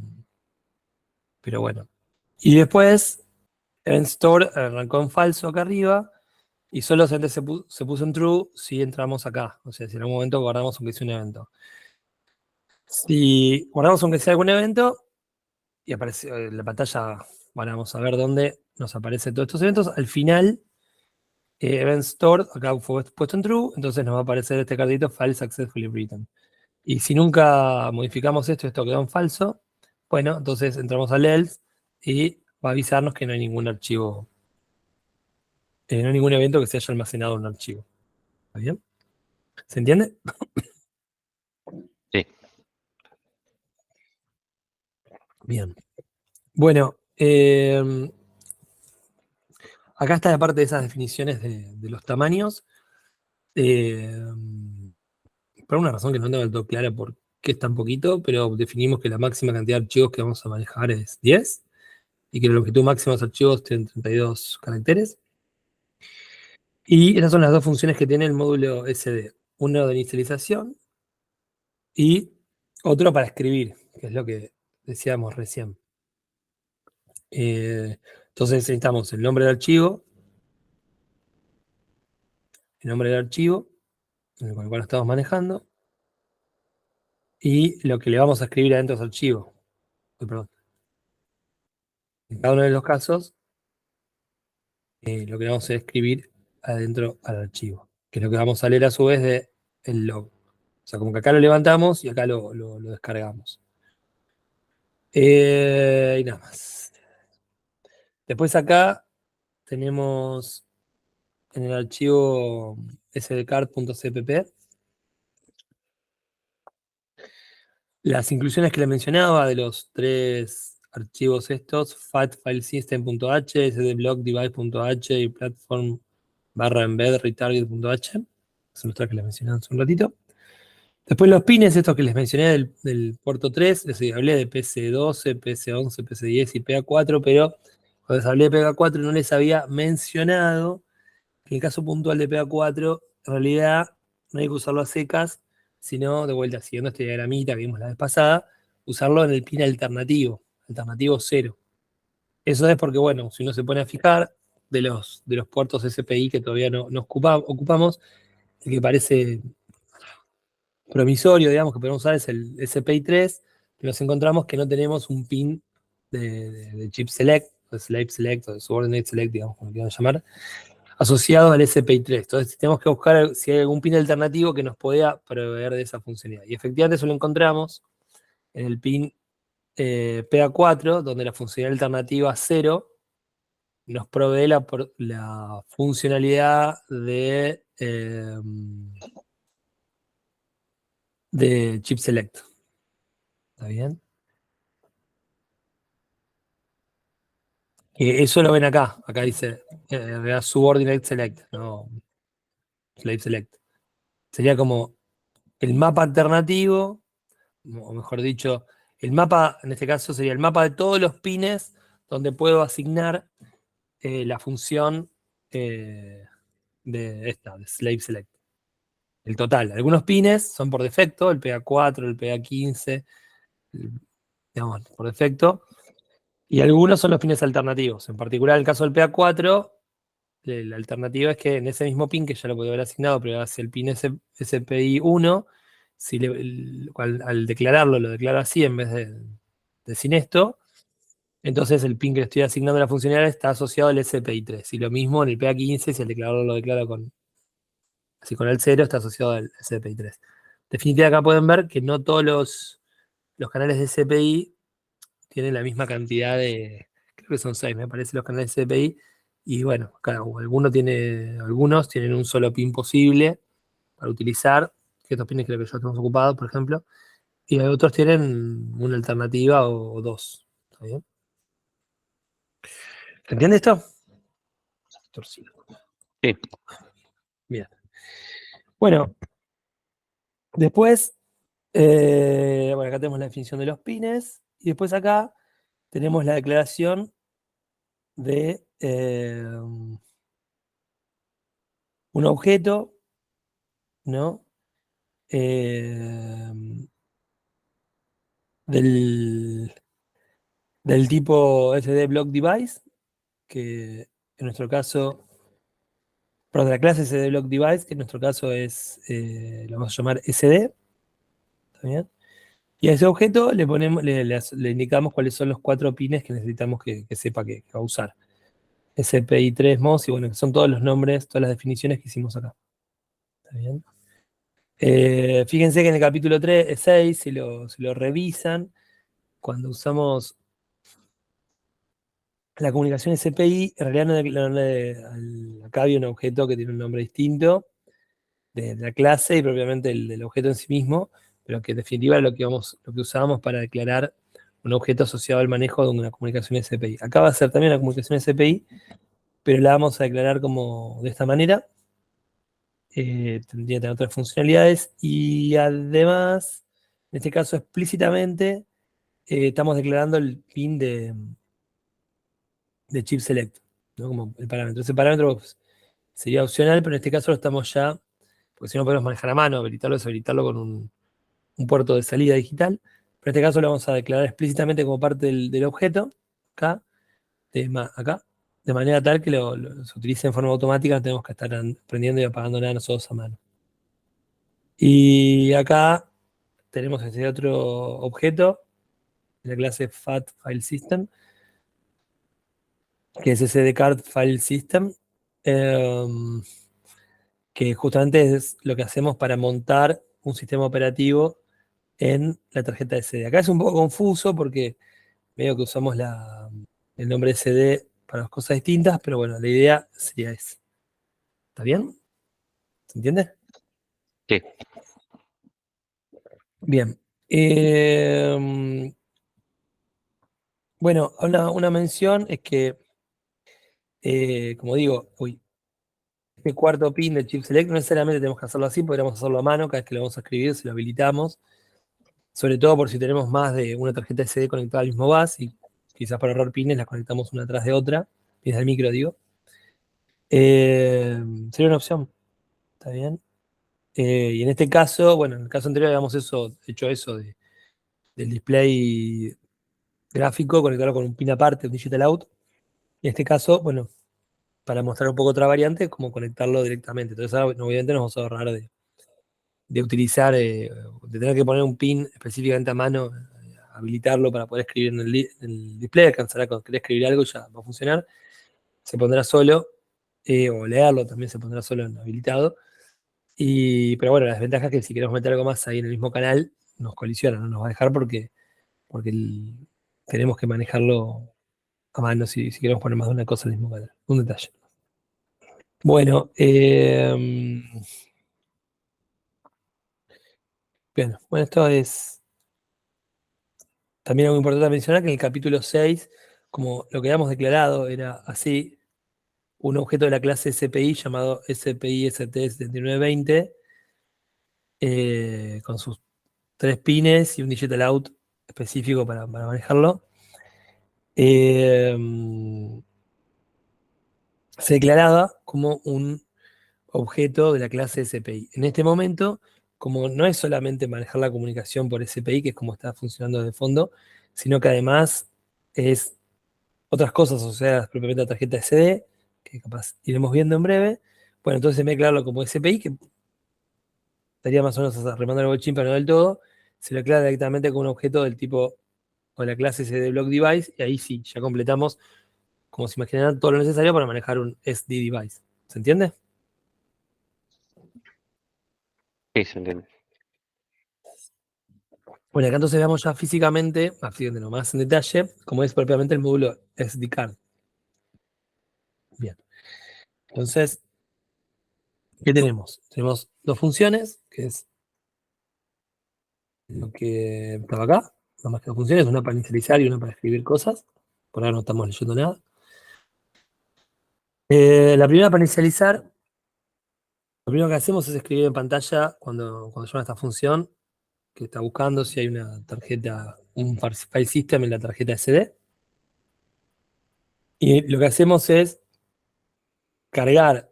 bueno. Y después, Event Store arrancó en falso acá arriba, y solo se puso en true si entramos acá. O sea, si en algún momento guardamos aunque sea un evento. Si guardamos aunque sea algún evento, y aparece en la pantalla, bueno, vamos a ver dónde nos aparecen todos estos eventos. Al final, Event Stored, acá fue puesto en true, entonces nos va a aparecer este cardito File Successfully Written. Y si nunca modificamos esto quedó en falso, bueno, entonces entramos al else y va a avisarnos que no hay ningún archivo, no hay ningún evento que se haya almacenado en un archivo. ¿Está bien? ¿Se entiende? Sí. Bien. Bueno, acá está la parte de esas definiciones de los tamaños. Por una razón que no tengo del todo clara por qué es tan poquito, pero definimos que la máxima cantidad de archivos que vamos a manejar es 10 y que la longitud máxima de los archivos tiene 32 caracteres. Y esas son las dos funciones que tiene el módulo SD. Uno de inicialización y otro para escribir, que es lo que decíamos recién. Entonces necesitamos el nombre del archivo, en el cual lo estamos manejando, y lo que le vamos a escribir adentro de ese archivo. Perdón. En cada uno de los casos, lo que vamos a escribir adentro al archivo, que es lo que vamos a leer a su vez del log. O sea, como que acá lo levantamos y acá lo descargamos. Y nada más. Después acá tenemos en el archivo sdcard.cpp las inclusiones que le mencionaba de los tres archivos estos, fatfilesystem.h, sdblockdevice.h y platform/embed-retarget.h. Son los tres que les mencioné hace un ratito. Después los pines, estos que les mencioné del puerto 3, les hablé de PC12, PC11, PC10 y PA4, pero cuando les hablé de PA4 no les había mencionado que en el caso puntual de PA4, en realidad no hay que usarlo a secas, sino de vuelta, siguiendo este diagramita que vimos la vez pasada, usarlo en el pin alternativo 0. Eso es porque, bueno, si uno se pone a fijar de los puertos SPI que todavía no ocupamos, el que parece promisorio, digamos, que podemos usar es el SPI 3, que nos encontramos que no tenemos un pin de chip select, o slave select, o subordinate select, digamos, como quieran llamar, asociado al SPI 3. Entonces tenemos que buscar si hay algún pin alternativo que nos pueda proveer de esa funcionalidad. Y efectivamente eso lo encontramos en el pin PA4, donde la funcionalidad alternativa 0 nos provee la funcionalidad de chip select. ¿Está bien? Eso lo ven acá. Acá dice subordinate select, no slave select. Sería como el mapa alternativo, o mejor dicho, el mapa, en este caso sería el mapa de todos los pines donde puedo asignar la función de slave select. El total. Algunos pines son por defecto, el PA4, el PA15, digamos, por defecto. Y algunos son los pines alternativos. En particular, el caso del PA4, la alternativa es que en ese mismo pin, que ya lo podía haber asignado, pero hacia el pin SPI1, si al declararlo lo declaro así en vez de sin esto, entonces el pin que le estoy asignando a la funcionalidad está asociado al SPI3. Y lo mismo en el PA15, si al declararlo lo declaro así con el 0, está asociado al SPI3. Definitivamente acá pueden ver que no todos los canales de SPI tienen la misma cantidad de creo que son 6, me parece, los canales CPI. Y bueno, algunos tienen un solo pin posible para utilizar, que estos pines creo que ya estamos ocupados, por ejemplo, y otros tienen una alternativa o dos. ¿Está bien? ¿Se entiende esto? Torcido. Sí. Bien. Bueno, después, bueno, acá tenemos la definición de los pines, y después acá tenemos la declaración de un objeto, ¿no? Del, del tipo SD Block Device, que en nuestro caso, perdón, de la clase SD Block Device, que en nuestro caso es, lo vamos a llamar SD, ¿está bien? Y a ese objeto le ponemos, le indicamos cuáles son los 4 pines que necesitamos que sepa que va a usar. SPI3 MOS, y bueno, que son todos los nombres, todas las definiciones que hicimos acá. ¿Está bien? Fíjense que en el capítulo 6, si lo revisan, cuando usamos la comunicación SPI, en realidad acá había un objeto que tiene un nombre distinto de la clase y propiamente del objeto en sí mismo, pero que en definitiva es lo que usábamos para declarar un objeto asociado al manejo de una comunicación SPI. Acá va a ser también una comunicación SPI, pero la vamos a declarar como de esta manera. Tendría que tener otras funcionalidades y además, en este caso explícitamente, estamos declarando el pin de chip select, ¿no? Como el parámetro. Ese parámetro sería opcional, pero en este caso lo estamos ya, porque si no podemos manejar a mano, habilitarlo con un puerto de salida digital. Pero en este caso lo vamos a declarar explícitamente como parte del objeto, acá, acá, de manera tal que se utilice en forma automática, no tenemos que estar prendiendo y apagando nada nosotros a mano. Y acá tenemos este otro objeto de la clase FAT File System, que es SD Card File System, que justamente es lo que hacemos para montar un sistema operativo en la tarjeta SD. Acá es un poco confuso porque veo que usamos el nombre SD para dos cosas distintas, pero bueno, la idea sería esa. ¿Está bien? ¿Se entiende? Sí. Bien. Bueno, una mención es que, como digo, este cuarto pin de chip select no necesariamente tenemos que hacerlo así, podríamos hacerlo a mano cada vez que lo vamos a escribir, si lo habilitamos, sobre todo por si tenemos más de una tarjeta SD conectada al mismo bus y quizás para ahorrar pines las conectamos una atrás de otra, pines del micro, digo. Sería una opción, ¿está bien? Y en este caso, bueno, en el caso anterior habíamos hecho eso del display gráfico, conectarlo con un pin aparte, un digital out. Y en este caso, bueno, para mostrar un poco otra variante, como conectarlo directamente. Entonces, ahora, obviamente nos vamos a ahorrar de utilizar, de tener que poner un pin específicamente a mano, habilitarlo para poder escribir en el display, alcanzará cuando querés escribir algo, ya va a funcionar. Se pondrá solo, o leerlo también se pondrá solo en habilitado. Pero bueno, la desventaja es que si queremos meter algo más ahí en el mismo canal, nos colisiona, no nos va a dejar porque tenemos que manejarlo a mano si queremos poner más de una cosa en el mismo canal. Un detalle. Bueno, bien, bueno, esto es también algo importante mencionar que en el capítulo 6, como lo que habíamos declarado era así, un objeto de la clase SPI llamado SPI ST7920, con sus 3 pines y un digital out específico para manejarlo. eh, Se declaraba como un objeto de la clase SPI. En este momento, como no es solamente manejar la comunicación por SPI, que es como está funcionando de fondo, sino que además es otras cosas asociadas propiamente a la tarjeta SD, que capaz iremos viendo en breve. Bueno, entonces en vez de declararlo como SPI, que estaría más o menos remando el bochín, pero no del todo, se lo declara directamente como un objeto del tipo o de la clase SD Block Device, y ahí sí, ya completamos, como se imaginarán, todo lo necesario para manejar un SD device. ¿Se entiende? Sí, se entiende. Bueno, acá entonces veamos ya físicamente, no, más en detalle, cómo es propiamente el módulo SDCARD. Bien. Entonces, ¿qué tenemos? Tenemos dos funciones, que es lo que estaba acá, no más que dos funciones, una para inicializar y una para escribir cosas. Por ahora no estamos leyendo nada. La primera para inicializar, lo primero que hacemos es escribir en pantalla cuando llama esta función, que está buscando si hay una tarjeta, un file system en la tarjeta SD. Y lo que hacemos es cargar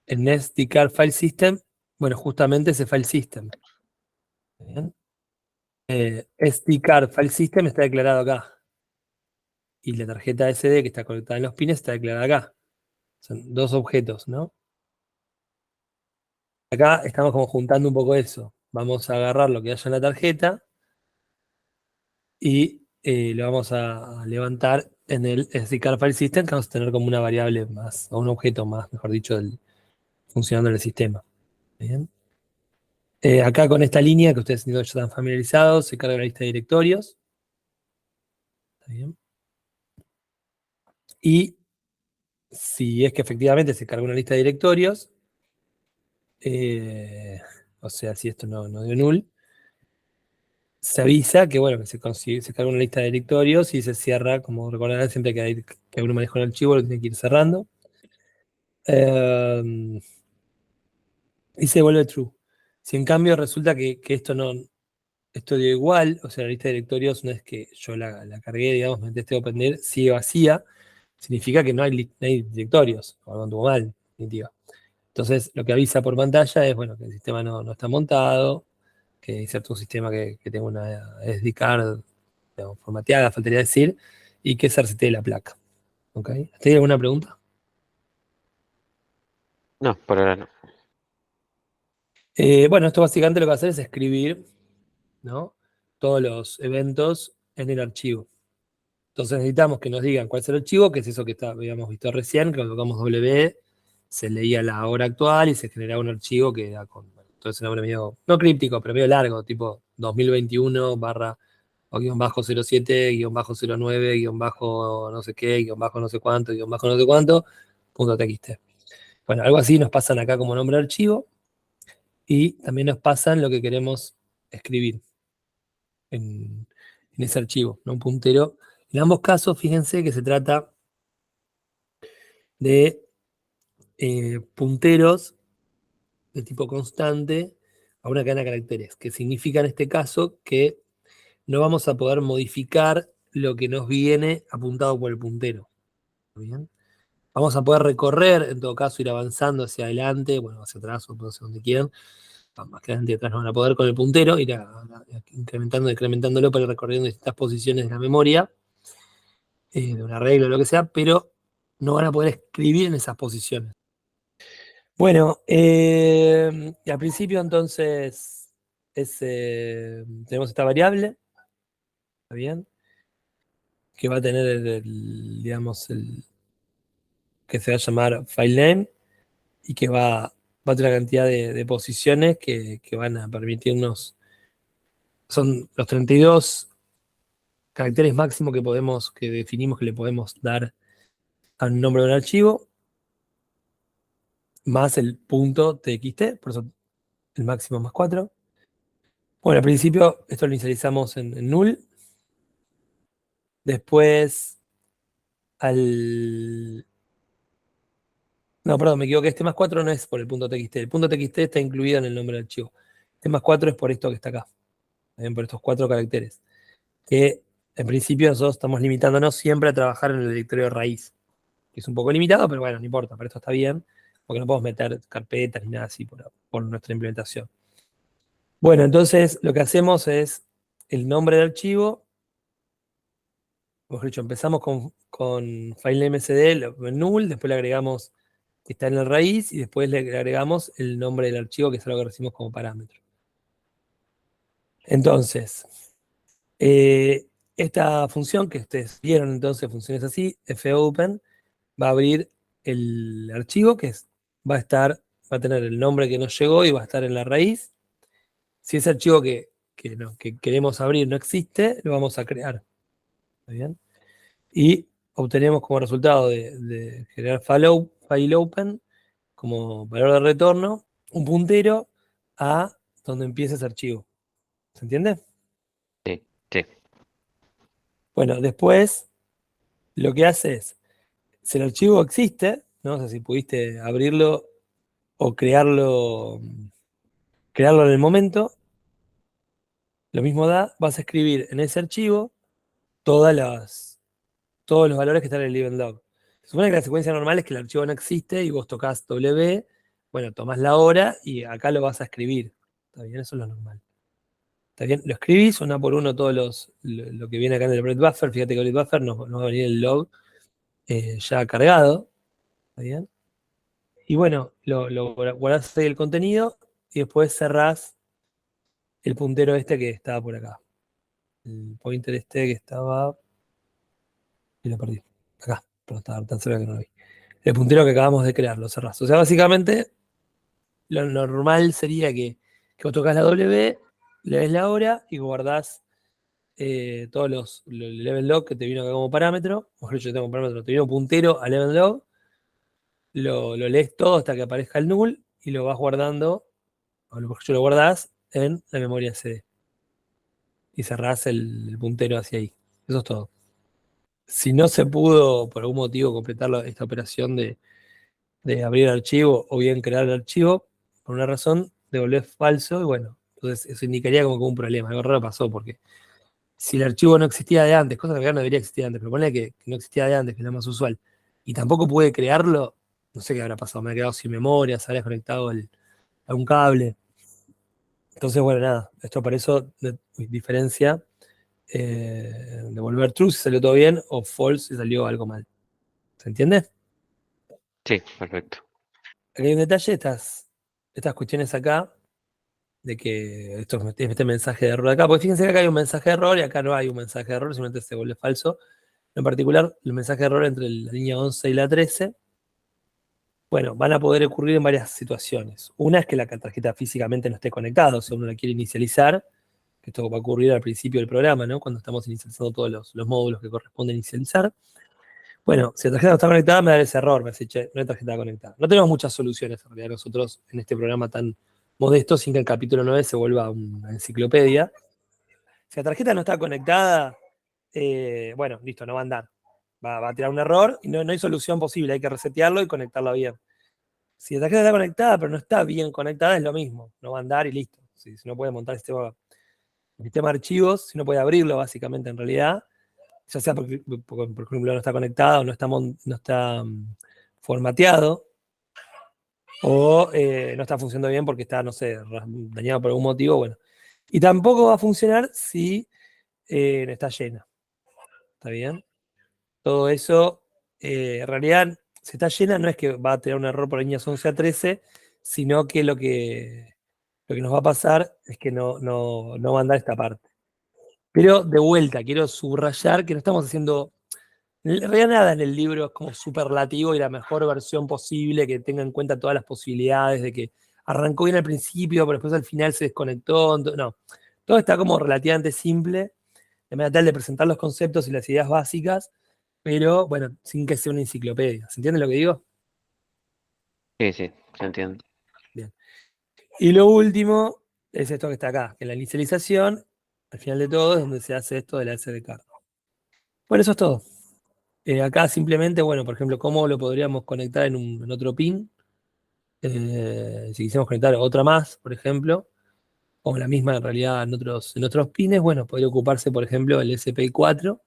en SDCARD File System, bueno, justamente ese file system. ¿Bien? SDCARD File System está declarado acá. Y la tarjeta SD que está conectada en los pines está declarada acá. Son dos objetos, ¿no? Acá estamos como juntando un poco eso. Vamos a agarrar lo que haya en la tarjeta y lo vamos a levantar en el SDCARD File System, que vamos a tener como una variable más, o un objeto más, mejor dicho, funcionando en el sistema. ¿Bien? Acá con esta línea que ustedes ya están familiarizados, se carga la lista de directorios. ¿Está bien? Y si es que efectivamente se carga una lista de directorios, o sea, si esto no dio null, se avisa que, bueno, que se carga una lista de directorios y se cierra, como recordarán, siempre que uno maneja un archivo, lo tiene que ir cerrando. Y se vuelve true. Si en cambio resulta que esto dio igual, o sea, la lista de directorios, una vez que yo la cargué, digamos, mediante este opendir, sigue vacía, significa que no hay directorios, o algo anduvo mal, en definitiva. Entonces, lo que avisa por pantalla es, bueno, que el sistema no está montado, que hay cierto sistema que tenga una SD card, digamos, formateada, faltaría decir, y que se resete la placa. ¿Ok? ¿Hay alguna pregunta? No, por ahora no. Bueno, esto básicamente lo que va a hacer es escribir, ¿no?, todos los eventos en el archivo. Entonces necesitamos que nos digan cuál es el archivo, que es eso que habíamos visto recién, que cuando tocamos W, se leía la hora actual y se generaba un archivo que da con, bueno, entonces un nombre medio, no críptico, pero medio largo, tipo 2021 barra o guión bajo 07, guión bajo 09, guión bajo no sé qué, guión bajo no sé cuánto, guión bajo no sé cuánto, punto .txt. Bueno, algo así nos pasan acá como nombre de archivo y también nos pasan lo que queremos escribir en ese archivo, ¿no? Un puntero. En ambos casos, fíjense que se trata de punteros de tipo constante a una cadena de caracteres, que significa en este caso que no vamos a poder modificar lo que nos viene apuntado por el puntero. ¿Bien? Vamos a poder recorrer, en todo caso, ir avanzando hacia adelante, bueno, hacia atrás o hacia donde quieran. Más que adelante y atrás no van a poder con el puntero, ir incrementando, decrementándolo para ir recorriendo distintas posiciones de la memoria, de una regla o lo que sea, pero no van a poder escribir en esas posiciones. Bueno, y al principio entonces tenemos esta variable, ¿está bien? Que va a tener digamos, que se va a llamar filename y que va a tener una cantidad de posiciones que van a permitirnos, son los 32 caracteres máximos que definimos que le podemos dar al nombre de un archivo, más el punto txt, por eso el máximo más 4. Bueno, al principio esto lo inicializamos en null. Después No, perdón, me equivoqué. Este más 4 no es por el punto txt. El punto txt está incluido en el nombre del archivo. Este más 4 es por esto que está acá. También por estos 4 caracteres. Que en principio nosotros estamos limitándonos siempre a trabajar en el directorio raíz. Que es un poco limitado, pero bueno, no importa. Para esto está bien. Porque no podemos meter carpetas ni nada así por nuestra implementación. Bueno, entonces lo que hacemos es el nombre del archivo. Mejor dicho, empezamos con filenamesd, en null, después le agregamos que está en la raíz y después le agregamos el nombre del archivo, que es lo que recibimos como parámetro. Entonces, esta función que ustedes vieron, entonces, funciones así, fopen, va a abrir el archivo que va a tener el nombre que nos llegó y va a estar en la raíz. Si ese archivo que que queremos abrir no existe, lo vamos a crear. ¿Está bien? Y obtenemos como resultado de generar file open como valor de retorno un puntero a donde empieza ese archivo. ¿Se entiende? Sí, sí. Bueno, después lo que hace es, si el archivo existe, ¿no? O sea, si pudiste abrirlo o crearlo en el momento, lo mismo da, vas a escribir en ese archivo todos los valores que están en el event log. Se supone que la secuencia normal es que el archivo no existe y vos tocas W, bueno, tomás la hora y acá lo vas a escribir. ¿Está bien? Eso es lo normal. ¿Está bien? Lo escribís una por uno lo que viene acá en el bread buffer. Fíjate que el bread buffer nos va a venir el log ya cargado. ¿Está bien? Y bueno, lo guardás ahí el contenido y después cerrás el puntero este que estaba por acá. El pointer este que estaba. Y lo perdí. Acá, pero estaba tan cerca que no lo vi. El puntero que acabamos de crear, lo cerrás. O sea, básicamente, lo normal sería que vos tocas la W, le des la hora y guardás todos el event log que te vino acá como parámetro. Mejor dicho, yo tengo un parámetro, te vino un puntero al event log, lo lees todo hasta que aparezca el null y lo vas guardando, o lo guardás en la memoria CD. Y cerrás el puntero hacia ahí. Eso es todo. Si no se pudo, por algún motivo, completar esta operación de abrir el archivo o bien crear el archivo, por una razón, devolver falso y bueno, entonces eso indicaría como que hubo un problema, algo raro pasó porque si el archivo no existía de antes, cosa que ya no debería existir antes, pero ponle que no existía de antes, que es lo más usual, y tampoco pude crearlo, no sé qué habrá pasado, me he quedado sin memoria, se habría desconectado a un cable. Entonces, bueno, nada, esto para eso diferencia devolver true si salió todo bien o false si salió algo mal. ¿Se entiende? Sí, perfecto. Aquí hay un detalle, estas cuestiones acá, de que este mensaje de error acá, porque fíjense que acá hay un mensaje de error y acá no hay un mensaje de error, simplemente se vuelve falso. En particular, el mensaje de error entre la línea 11 y la 13, bueno, van a poder ocurrir en varias situaciones. Una es que la tarjeta físicamente no esté conectada, o sea, uno la quiere inicializar, que esto va a ocurrir al principio del programa, ¿no? Cuando estamos inicializando todos los módulos que corresponde inicializar. Bueno, si la tarjeta no está conectada, me da ese error, me dice, che, no hay tarjeta conectada. No tenemos muchas soluciones en realidad nosotros en este programa tan modesto, sin que el capítulo 9 se vuelva una enciclopedia. Si la tarjeta no está conectada, bueno, listo, no va a andar. Va a tirar un error y no hay solución posible, hay que resetearlo y conectarla bien. Si la tarjeta está conectada, pero no está bien conectada, es lo mismo, no va a andar y listo. Si no puede montar el sistema de archivos, si no puede abrirlo, básicamente, en realidad, ya sea porque por ejemplo, no está conectado, no está formateado, o no está funcionando bien porque está, no sé, dañado por algún motivo, bueno. Y tampoco va a funcionar si no está llena. ¿Está bien? Todo eso, en realidad, si está llena, no es que va a tener un error por líneas 11 a 13, sino que lo que nos va a pasar es que no va a andar esta parte. Pero de vuelta, quiero subrayar que no estamos haciendo. En realidad nada en el libro es como superlativo y la mejor versión posible, que tenga en cuenta todas las posibilidades de que arrancó bien al principio, pero después al final se desconectó. No, todo está como relativamente simple, de manera tal de presentar los conceptos y las ideas básicas, pero bueno, sin que sea una enciclopedia. ¿Se entiende lo que digo? Sí, sí, se entiende. Bien. Y lo último es esto que está acá, que la inicialización, al final de todo, es donde se hace esto de la SDK. Bueno, eso es todo. Acá simplemente, bueno, por ejemplo, cómo lo podríamos conectar en otro pin. Si quisiéramos conectar otra más, por ejemplo, o la misma en realidad en otros pines, bueno, podría ocuparse, por ejemplo, el SPI4.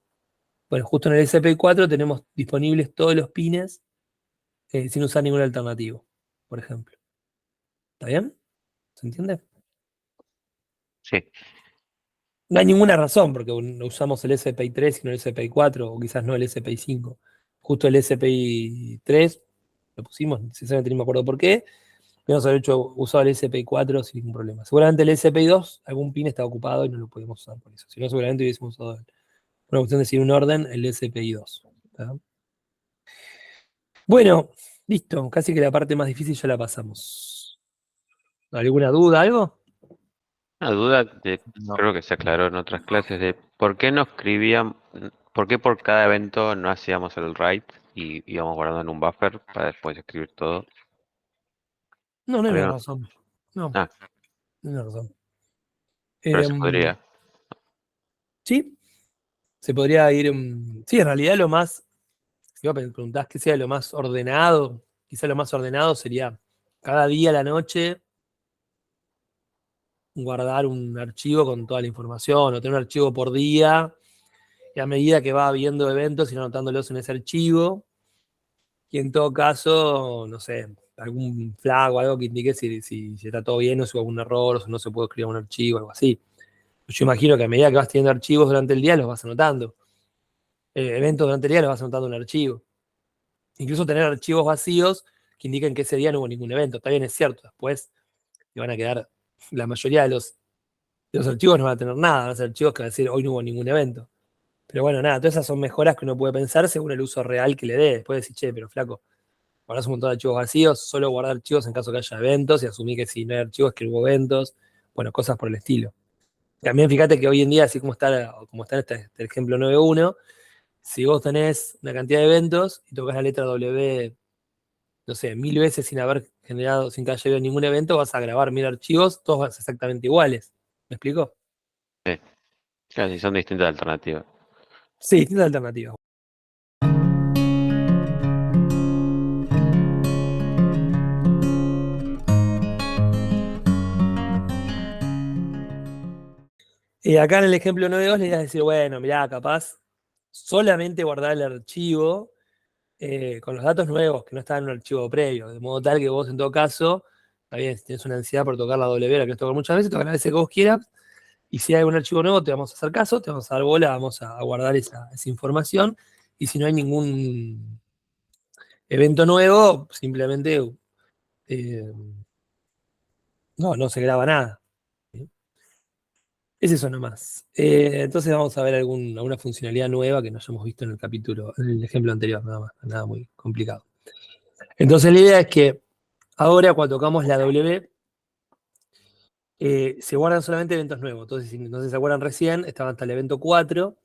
Bueno, justo en el SPI4 tenemos disponibles todos los pines sin usar ningún alternativo, por ejemplo. ¿Está bien? ¿Se entiende? Sí, No hay ninguna razón porque usamos el SPI3 y no el SPI4, o quizás no el SPI5. Justo el SPI3 lo pusimos, sinceramente no me acuerdo por qué. Podemos haber usado el SPI4 sin ningún problema. Seguramente el SPI2, algún pin estaba ocupado y no lo podíamos usar por eso. Si no, seguramente hubiésemos usado una cuestión de decir un orden, el SPI2. ¿Está? Bueno, listo. Casi que la parte más difícil ya la pasamos. ¿Alguna duda, algo? Una duda No. creo que se aclaró en otras clases de por qué no escribían, por qué por cada evento no hacíamos el write y íbamos guardando en un buffer para después escribir todo. No, no hay una Había- razón. No, Ah, no hay una razón. pero se Em, podría. sí, se podría ir. Sí, en realidad lo más. Si vos preguntás qué sea lo más ordenado, quizá lo más ordenado sería cada día a la noche guardar un archivo con toda la información o tener un archivo por día y a medida que va habiendo eventos ir anotándolos en ese archivo y en todo caso, no sé, algún flag o algo que indique si está todo bien o si hubo algún error o si no se puede escribir un archivo o algo así. Yo imagino que a medida que vas teniendo archivos durante el día los vas anotando. Eventos durante el día los vas anotando en un archivo. Incluso tener archivos vacíos que indiquen que ese día no hubo ningún evento. También es cierto, después te van a quedar, la mayoría de los archivos no van a tener nada, van a ser archivos que van a decir hoy no hubo ningún evento. Pero bueno, nada, todas esas son mejoras que uno puede pensar según el uso real que le dé. Después decir, che, pero flaco, guardás un montón de archivos vacíos, solo guardar archivos en caso que haya eventos y asumí que si no hay archivos es que hubo eventos, bueno, cosas por el estilo. También fíjate que hoy en día, así como está este ejemplo 9.1, si vos tenés una cantidad de eventos y tocas la letra W, no sé, 1000 veces sin haber generado, sin que haya habido ningún evento, vas a grabar 1000 archivos, todos exactamente iguales. ¿Me explico? Sí, casi son distintas alternativas. Sí, distintas alternativas. Y acá en el ejemplo 9.2 le ibas a decir, bueno, mirá, capaz solamente guardar el archivo con los datos nuevos que no estaban en un archivo previo, de modo tal que vos en todo caso, está bien, si tienes una ansiedad por tocar la W, la que tocar muchas veces, tocar las veces que vos quieras, y si hay un archivo nuevo te vamos a hacer caso, te vamos a dar bola, vamos a guardar esa información, y si no hay ningún evento nuevo, simplemente eh, no se graba nada. ¿Sí? Es eso nomás. Entonces vamos a ver alguna funcionalidad nueva que no hayamos visto en el capítulo, en el ejemplo anterior, nada más, nada muy complicado. Entonces la idea es que ahora cuando tocamos la W, se guardan solamente eventos nuevos. Entonces, si no se acuerdan recién, estaba hasta el evento 4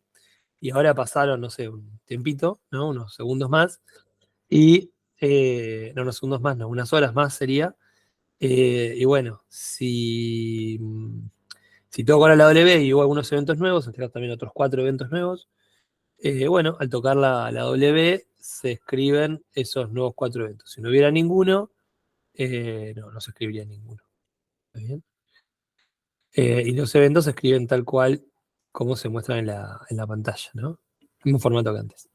y ahora pasaron, no sé, un tiempito, ¿no? Unos segundos más. Y, no, unos segundos más, no, unas horas más sería. Y bueno, si toco ahora la W y hubo algunos eventos nuevos, en este caso también otros 4 eventos nuevos, bueno, al tocar la W se escriben esos nuevos 4 eventos. Si no hubiera ninguno, no se escribiría ninguno. ¿Está bien? Y los eventos se escriben tal cual como se muestran en la pantalla, ¿no? Mismo formato que antes.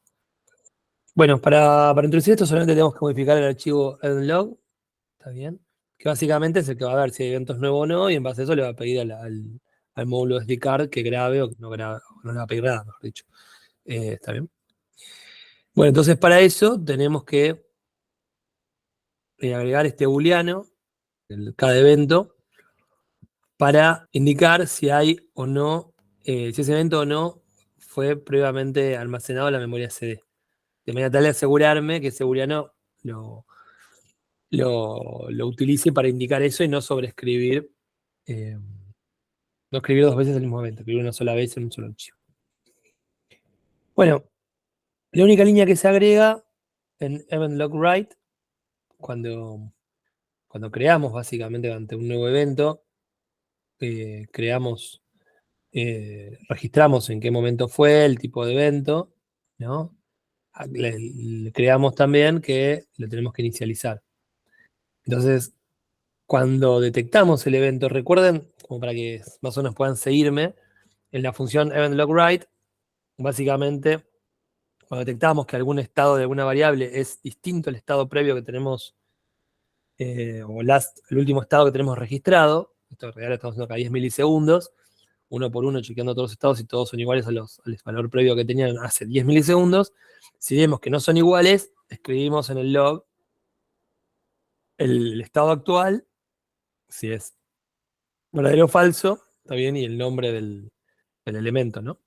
Bueno, para introducir esto solamente tenemos que modificar el archivo event-log, ¿está bien? Que básicamente es el que va a ver si hay eventos nuevos o no, y en base a eso le va a pedir al módulo SDCard que grabe o que no grabe, o no le va a pedir nada, mejor dicho. ¿Está bien? Bueno, entonces para eso tenemos que agregar este booleano, cada evento, para indicar si hay o no, si ese evento o no fue previamente almacenado en la memoria CD. De manera tal de asegurarme que ese booleano lo utilice para indicar eso y no sobreescribir, no escribir 2 veces el mismo evento, escribir una sola vez en un solo archivo. Bueno, la única línea que se agrega en event log write, cuando creamos básicamente ante un nuevo evento, registramos en qué momento fue, el tipo de evento, ¿no? Le creamos también que lo tenemos que inicializar. Entonces, cuando detectamos el evento, recuerden, como para que más o menos puedan seguirme, en la función event-log-write, básicamente, cuando detectamos que algún estado de alguna variable es distinto al estado previo que tenemos, o el último estado que tenemos registrado, esto en realidad lo estamos haciendo cada 10 milisegundos, uno por uno chequeando todos los estados y todos son iguales al valor previo que tenían hace 10 milisegundos. Si vemos que no son iguales, escribimos en el log el estado actual, si es verdadero o falso, está bien, y el nombre del elemento, ¿no?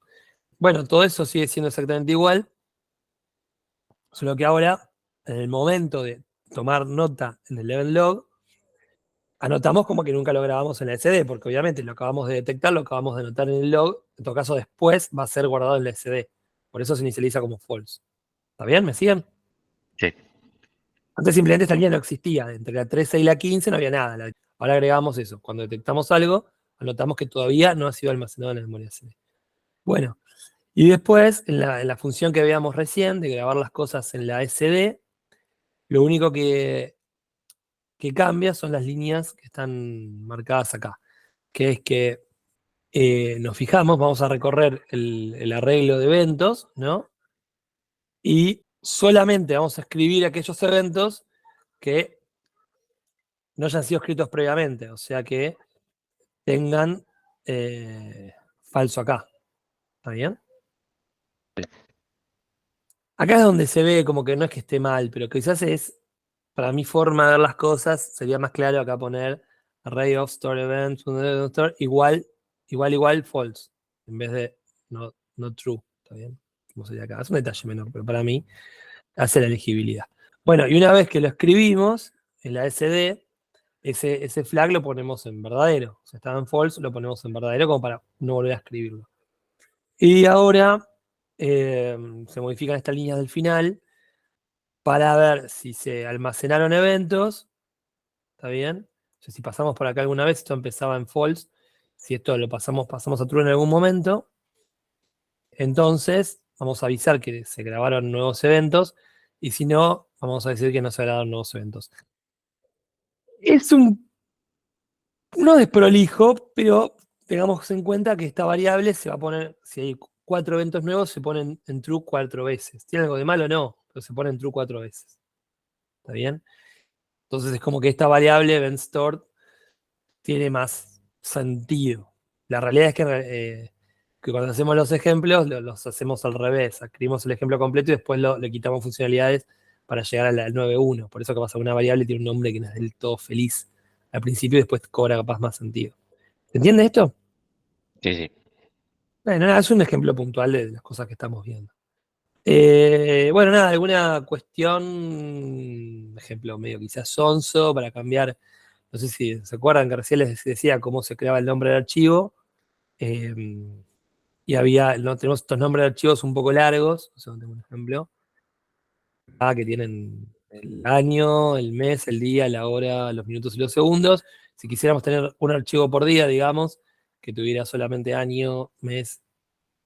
Bueno, todo eso sigue siendo exactamente igual, solo que ahora, en el momento de tomar nota en el event log, anotamos como que nunca lo grabamos en la SD, porque obviamente lo acabamos de detectar, lo acabamos de anotar en el log, en todo caso después va a ser guardado en la SD. Por eso se inicializa como false. ¿Está bien? ¿Me siguen? Sí. Antes simplemente esta línea no existía, entre la 13 y la 15 no había nada. Ahora agregamos eso. Cuando detectamos algo, anotamos que todavía no ha sido almacenado en la memoria CD. Bueno, y después, en la función que veíamos recién, de grabar las cosas en la SD, lo único que cambia son las líneas que están marcadas acá. Que es que nos fijamos, vamos a recorrer el arreglo de eventos, ¿no? Y solamente vamos a escribir aquellos eventos que no hayan sido escritos previamente, o sea que tengan falso acá. ¿Está bien? Acá es donde se ve como que no es que esté mal, pero quizás es, para mi forma de ver las cosas, sería más claro acá poner array of store events igual false, en vez de no true. ¿Está bien? Como sería acá. Es un detalle menor, pero para mí hace la elegibilidad. Bueno, y una vez que lo escribimos en la SD, ese flag lo ponemos en verdadero. Si estaba en false, lo ponemos en verdadero como para no volver a escribirlo. Y ahora se modifican estas líneas del final para ver si se almacenaron eventos. ¿Está bien? O sea, si pasamos por acá alguna vez, esto empezaba en false. Si esto lo pasamos a true en algún momento, entonces vamos a avisar que se grabaron nuevos eventos. Y si no, vamos a decir que no se grabaron nuevos eventos. Es no desprolijo, pero tengamos en cuenta que esta variable se va a poner, si hay 4 eventos nuevos, se ponen en true 4 veces. ¿Tiene algo de malo? No, pero se pone en true 4 veces. ¿Está bien? Entonces es como que esta variable, event stored, tiene más sentido. La realidad es que cuando hacemos los ejemplos, los hacemos al revés. Escribimos el ejemplo completo y después le quitamos funcionalidades para llegar al 9.1. Por eso que pasa una variable tiene un nombre que no es del todo feliz al principio y después cobra capaz más sentido. ¿Se entiende esto? Sí, sí. Bueno, nada, es un ejemplo puntual de las cosas que estamos viendo. Bueno, nada, alguna cuestión, ejemplo medio quizás sonso para cambiar, no sé si se acuerdan que recién les decía cómo se creaba el nombre del archivo, eh, y tenemos estos nombres de archivos un poco largos, o sea, tengo un ejemplo, que tienen el año, el mes, el día, la hora, los minutos y los segundos. Si quisiéramos tener un archivo por día, digamos, que tuviera solamente año, mes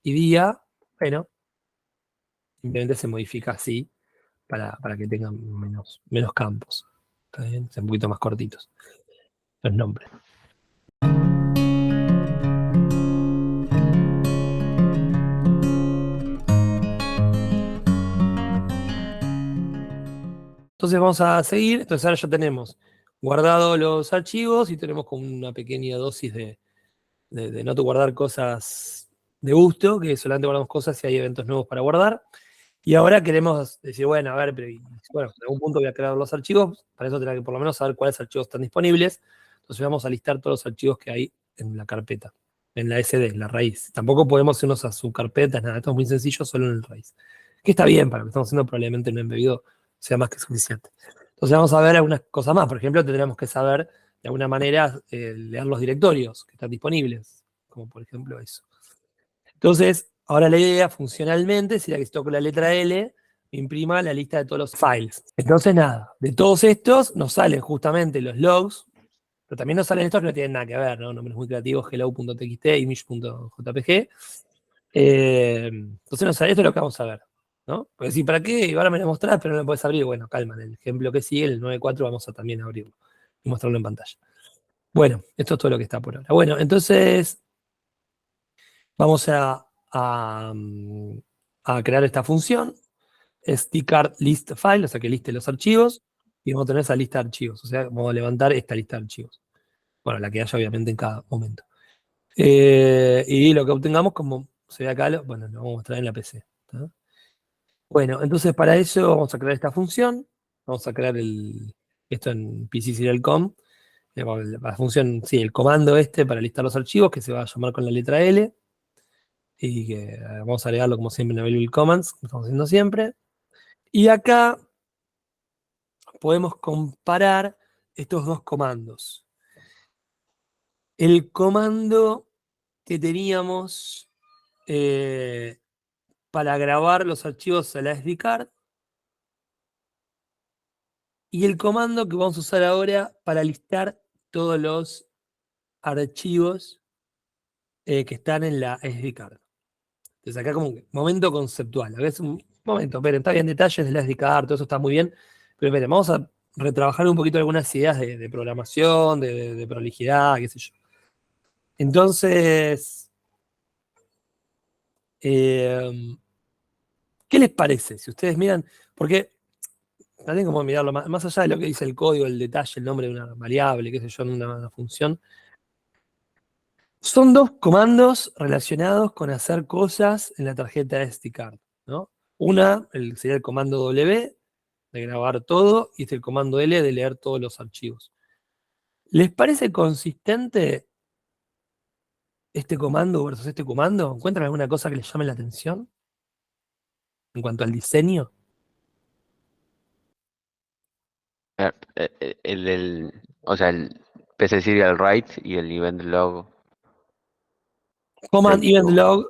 y día, bueno, simplemente se modifica así para que tengan menos campos. ¿Está bien? Sean un poquito más cortitos los nombres. Entonces vamos a seguir. Entonces ahora ya tenemos guardado los archivos y tenemos como una pequeña dosis de no guardar cosas de gusto, que solamente guardamos cosas si hay eventos nuevos para guardar. Y ahora queremos decir, bueno, a ver, pero bueno, en algún punto voy a crear los archivos, para eso tendrá que por lo menos saber cuáles archivos están disponibles. Entonces vamos a listar todos los archivos que hay en la carpeta, en la SD, en la raíz. Tampoco podemos irnos a subcarpetas, nada, esto es muy sencillo, solo en el raíz. Que está bien, para lo que estamos haciendo probablemente un embebido sea más que suficiente. Entonces vamos a ver algunas cosas más. Por ejemplo, tendríamos que saber de alguna manera leer los directorios que están disponibles, como por ejemplo eso. Entonces, ahora la idea funcionalmente sería que si toco la letra L, me imprima la lista de todos los files. Entonces, nada, de todos estos nos salen justamente los logs, pero también nos salen estos que no tienen nada que ver, ¿no? Nombres muy creativos, hello.txt, image.jpg. Entonces nos sale esto es lo que vamos a ver, ¿no? Porque si, ¿para qué? Y ahora me lo mostrás, pero no lo puedes abrir. Bueno, calma, en el ejemplo que sigue, el 9.4, vamos a también abrirlo y mostrarlo en pantalla. Bueno, esto es todo lo que está por ahora. Bueno, entonces vamos a crear esta función, stcard list file, o sea que liste los archivos, y vamos a tener esa lista de archivos, o sea, vamos a levantar esta lista de archivos. Bueno, la que haya obviamente en cada momento. Y lo que obtengamos, como se ve acá, bueno, lo vamos a mostrar en la PC. ¿Tá? Bueno, entonces para eso vamos a crear esta función, vamos a crear esto en pc-serial.com, la función, sí, el comando este para listar los archivos, que se va a llamar con la letra L, y que vamos a agregarlo como siempre en available commands, como estamos haciendo siempre. Y acá podemos comparar estos dos comandos. el comando que teníamos para grabar los archivos a la SD card y el comando que vamos a usar ahora para listar todos los archivos que están en la SD card. Entonces acá como un momento conceptual. Es un momento, pero está bien, detalles de la SD card, todo eso está muy bien, pero esperen, vamos a retrabajar un poquito algunas ideas de programación, de prolijidad, qué sé yo. Entonces, ¿qué les parece? Si ustedes miran, porque también como mirarlo más allá de lo que dice el código, el detalle, el nombre de una variable, qué sé yo, en una función, son dos comandos relacionados con hacer cosas en la tarjeta SD card, ¿no? Una sería el comando W, de grabar todo, y el comando L, de leer todos los archivos. ¿Les parece consistente este comando versus este comando? ¿Encuentran alguna cosa que les llame la atención en cuanto al diseño? O sea, el PC Serial Write y el Event Log. Command Save event to- log,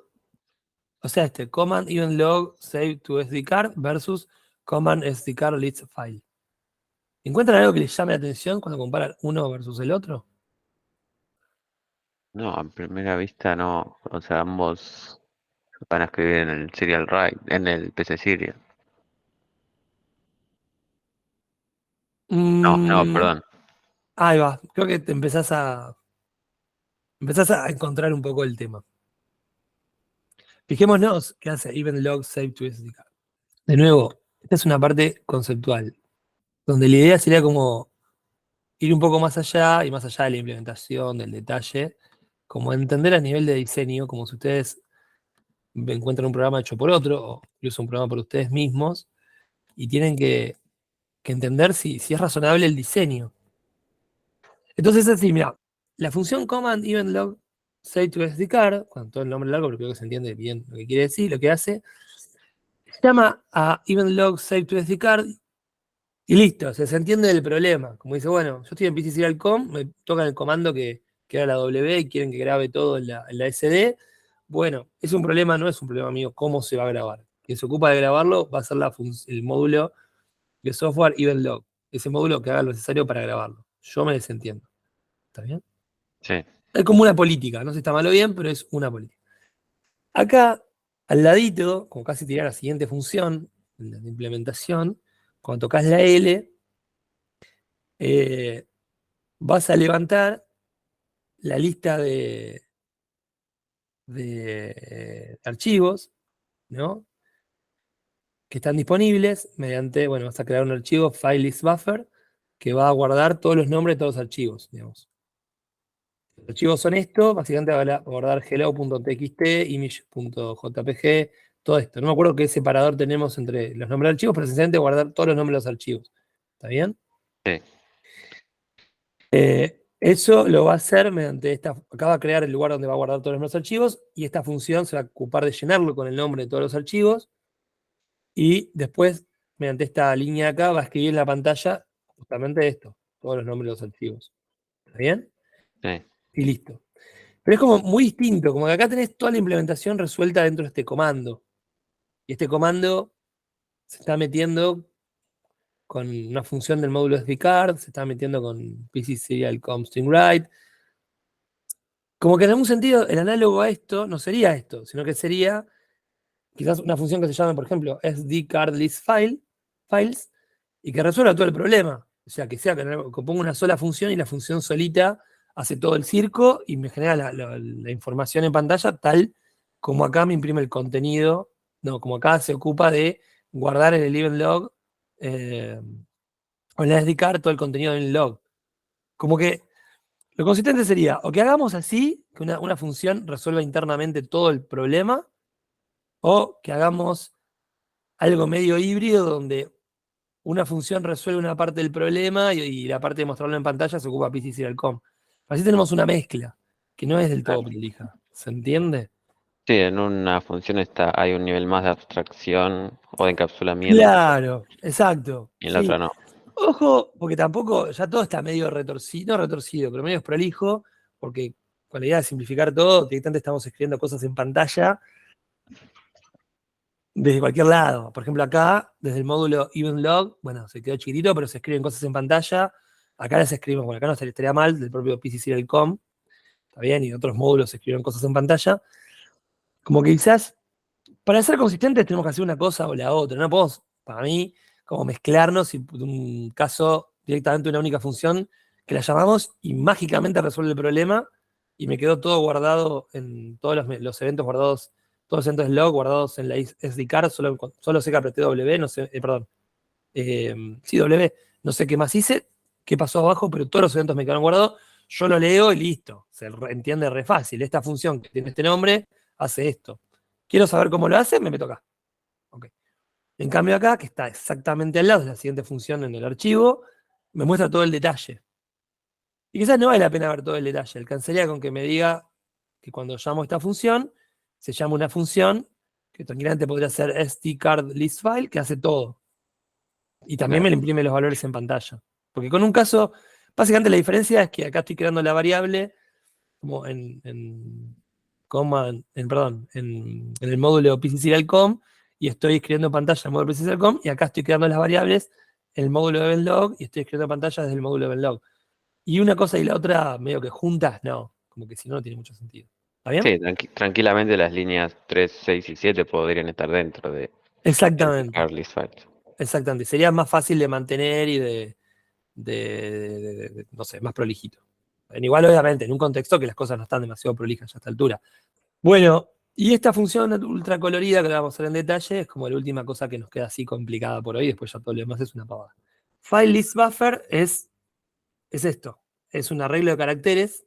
o sea, command event log save to SD card versus command SD card list file. ¿Encuentran algo que les llame la atención cuando comparan uno versus el otro? No, a primera vista no. O sea, ambos van a escribir en el Serial Write, en el PC Serial. No, Mm, perdón. ahí va, creo que te empezás a encontrar un poco el tema. Fijémonos qué hace event log save to SD card. De nuevo, esta es una parte conceptual, donde la idea sería como ir un poco más allá y más allá de la implementación, del detalle, como entender a nivel de diseño, como si ustedes encuentran un programa hecho por otro, o incluso un programa por ustedes mismos, y tienen que entender si es razonable el diseño. Entonces es así, mira, la función command event log save to SD card, con todo el nombre largo, pero creo que se entiende bien lo que quiere decir, lo que hace, llama a event log save to SD card y listo, se entiende el problema. Como dice, bueno, yo estoy en PC Serial Com, me tocan el comando que era la W y quieren que grabe todo en la SD. Bueno, es un problema, no es un problema mío cómo se va a grabar. Quien se ocupa de grabarlo va a ser el módulo de software event log, ese módulo que haga lo necesario para grabarlo. Yo me desentiendo. ¿Está bien? Sí, Es como una política, no sé si está mal o bien, pero es una política. Acá, al ladito, como casi tirar la siguiente función de implementación, cuando tocas la L, vas a levantar la lista de archivos, ¿no? Que están disponibles mediante, bueno, vas a crear un archivo, file list buffer, que va a guardar todos los nombres de todos los archivos, digamos. Los archivos son estos, básicamente va a guardar hello.txt, image.jpg, todo esto. No me acuerdo qué separador tenemos entre los nombres de archivos, pero esencialmente guardar todos los nombres de los archivos. ¿Está bien? sí, Eso lo va a hacer mediante acá va a crear el lugar donde va a guardar todos los archivos y esta función se va a ocupar de llenarlo con el nombre de todos los archivos y después, mediante esta línea acá, va a escribir en la pantalla justamente esto, todos los nombres de los archivos. ¿Está bien? sí. Y listo. Pero es como muy distinto, como que acá tenés toda la implementación resuelta dentro de este comando. Y este comando se está metiendo con una función del módulo SDCard, se está metiendo con PC Serial Com String Write. Como que en algún sentido el análogo a esto no sería esto, sino que sería quizás una función que se llame, por ejemplo, SDCard List Files, y que resuelva todo el problema. O sea, que ponga una sola función y la función solita hace todo el circo y me genera la información en pantalla tal como acá me imprime el contenido, no, como acá se ocupa de guardar en el event log o en la SD card todo el contenido en el log. Como que lo consistente sería, o que hagamos así, que una función resuelva internamente todo el problema, o que hagamos algo medio híbrido donde una función resuelve una parte del problema y la parte de mostrarlo en pantalla se ocupa PC Serial Com. Así tenemos una mezcla, que no es del todo Claro. prolija. ¿Se entiende? Sí, en una función hay un nivel más de abstracción o de encapsulamiento Claro, exacto. y en la Sí. otra no. Ojo, porque tampoco, ya todo está medio retorcido, no retorcido, pero medio desprolijo, porque con la idea de simplificar todo, directamente estamos escribiendo cosas en pantalla desde cualquier lado. Por ejemplo, acá, desde el módulo EventLog, bueno, se quedó chiquitito, pero se escriben cosas en pantalla. Acá las escribimos, bueno, acá no estaría mal, del propio PC Serial.com, está bien, y otros módulos se escribieron cosas en pantalla. Como que quizás, para ser consistentes, tenemos que hacer una cosa o la otra. No podemos, para mí, como mezclarnos y en un caso directamente una única función que la llamamos y mágicamente resuelve el problema y me quedó todo guardado en todos los eventos guardados, todos los eventos log guardados en la SD card, solo sé que apreté W, no sé, perdón, sí, W, no sé qué más hice, qué pasó abajo, pero todos los eventos me quedaron guardados, yo lo leo y listo, se entiende re fácil, esta función que tiene este nombre hace esto. Quiero saber cómo lo hace, me meto acá. Okay. En cambio acá, que está exactamente al lado de la siguiente función en el archivo, me muestra todo el detalle. Y quizás no vale la pena ver todo el detalle. Alcanzaría con que me diga que cuando llamo esta función, se llama una función que tranquilamente podría ser stcardListFile, que hace todo. Y también me le imprime los valores en pantalla. Porque con un caso, básicamente la diferencia es que acá estoy creando la variable como en el módulo PCSerial.com y estoy escribiendo en pantalla el módulo PCSerial.com y acá estoy creando las variables en el módulo EventLog y estoy escribiendo en pantalla desde el módulo EventLog. Y una cosa y la otra medio que juntas, no, como que si no, no tiene mucho sentido. ¿Está bien? Sí, tranquilamente las líneas 3, 6 y 7 podrían estar dentro de Exactamente, Carly's Files. exactamente. Sería más fácil de mantener y no sé, más prolijito. Igual, obviamente, en un contexto que las cosas no están demasiado prolijas ya a esta altura. Bueno, y esta función ultra colorida que la vamos a ver en detalle es como la última cosa que nos queda así complicada por hoy, después ya todo lo demás es una pavada. File list buffer es esto, es un arreglo de caracteres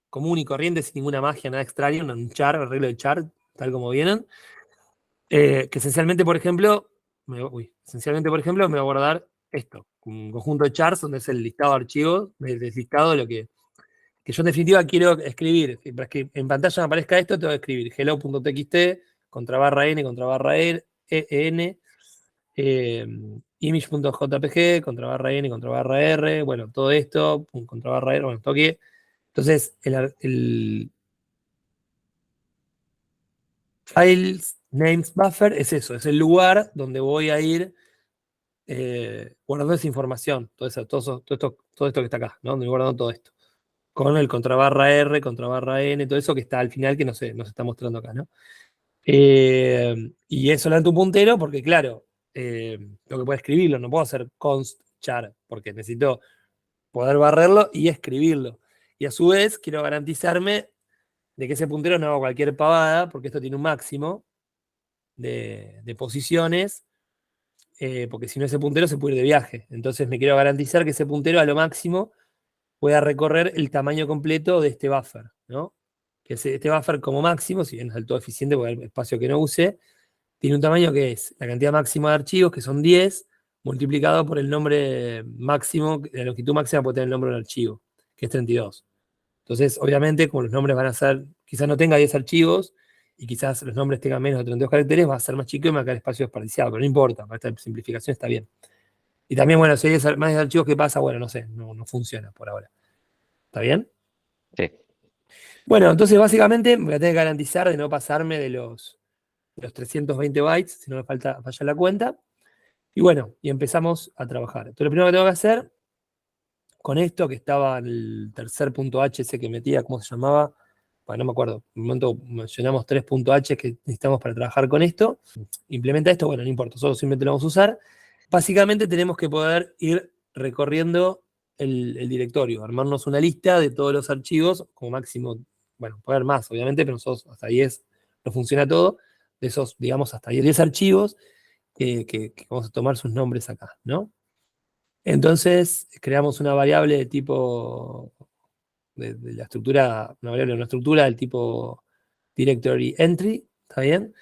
común y corriente, sin ninguna magia, nada extraño, un char, arreglo de char, tal como vienen, que esencialmente, por ejemplo, me va a guardar esto, un conjunto de chars donde es el listado de archivos, el listado de lo que yo en definitiva quiero escribir. Para que en pantalla me aparezca esto, tengo que escribir hello.txt, contra barra n, contra barra en, image.jpg, contra barra n, contra barra r, bueno, todo esto, contra barra r, bueno, toque. Entonces, el files names buffer es eso, es el lugar donde voy a ir guardando esa información, todo esto que está acá, ¿no? Donde voy guardando todo esto. Con el contra barra R, contra barra N, todo eso que está al final que no se está mostrando acá, ¿no? Y es solamente un puntero porque, claro, tengo que poder escribirlo, no puedo hacer const char, porque necesito poder barrerlo y escribirlo. Y a su vez quiero garantizarme de que ese puntero no haga cualquier pavada, porque esto tiene un máximo de posiciones, porque si no ese puntero se puede ir de viaje. Entonces me quiero garantizar que ese puntero a lo máximo pueda recorrer el tamaño completo de este buffer, ¿no? Que este buffer como máximo, si bien es del todo eficiente porque el espacio que no use, tiene un tamaño que es la cantidad máxima de archivos, que son 10, multiplicado por el nombre máximo, la longitud máxima puede tener el nombre del archivo, que es 32. Entonces, obviamente, como los nombres van a ser, quizás no tenga 10 archivos, y quizás los nombres tengan menos de 32 caracteres, va a ser más chico y me va a quedar espacio desperdiciado, pero no importa, para esta simplificación está bien. Y también, bueno, si hay más 10 archivos, ¿qué pasa? Bueno, no sé, no funciona por ahora. ¿Está bien? Sí. Bueno, entonces básicamente me voy a tener que garantizar de no pasarme de los 320 bytes, si no me falla la cuenta. Y bueno, y empezamos a trabajar. Entonces lo primero que tengo que hacer con esto, que estaba en el tercer punto H ese que metía, ¿cómo se llamaba? Bueno, no me acuerdo. En un momento mencionamos 3.h que necesitamos para trabajar con esto. Implementa esto, bueno, no importa, solo simplemente lo vamos a usar. Básicamente tenemos que poder ir recorriendo el directorio, armarnos una lista de todos los archivos, como máximo, bueno, puede haber más, obviamente, pero nosotros hasta 10 no funciona todo, de esos, digamos, hasta 10 archivos, que vamos a tomar sus nombres acá, ¿no? Entonces, creamos una variable de tipo, de la estructura, una estructura del tipo directory entry, ¿está bien?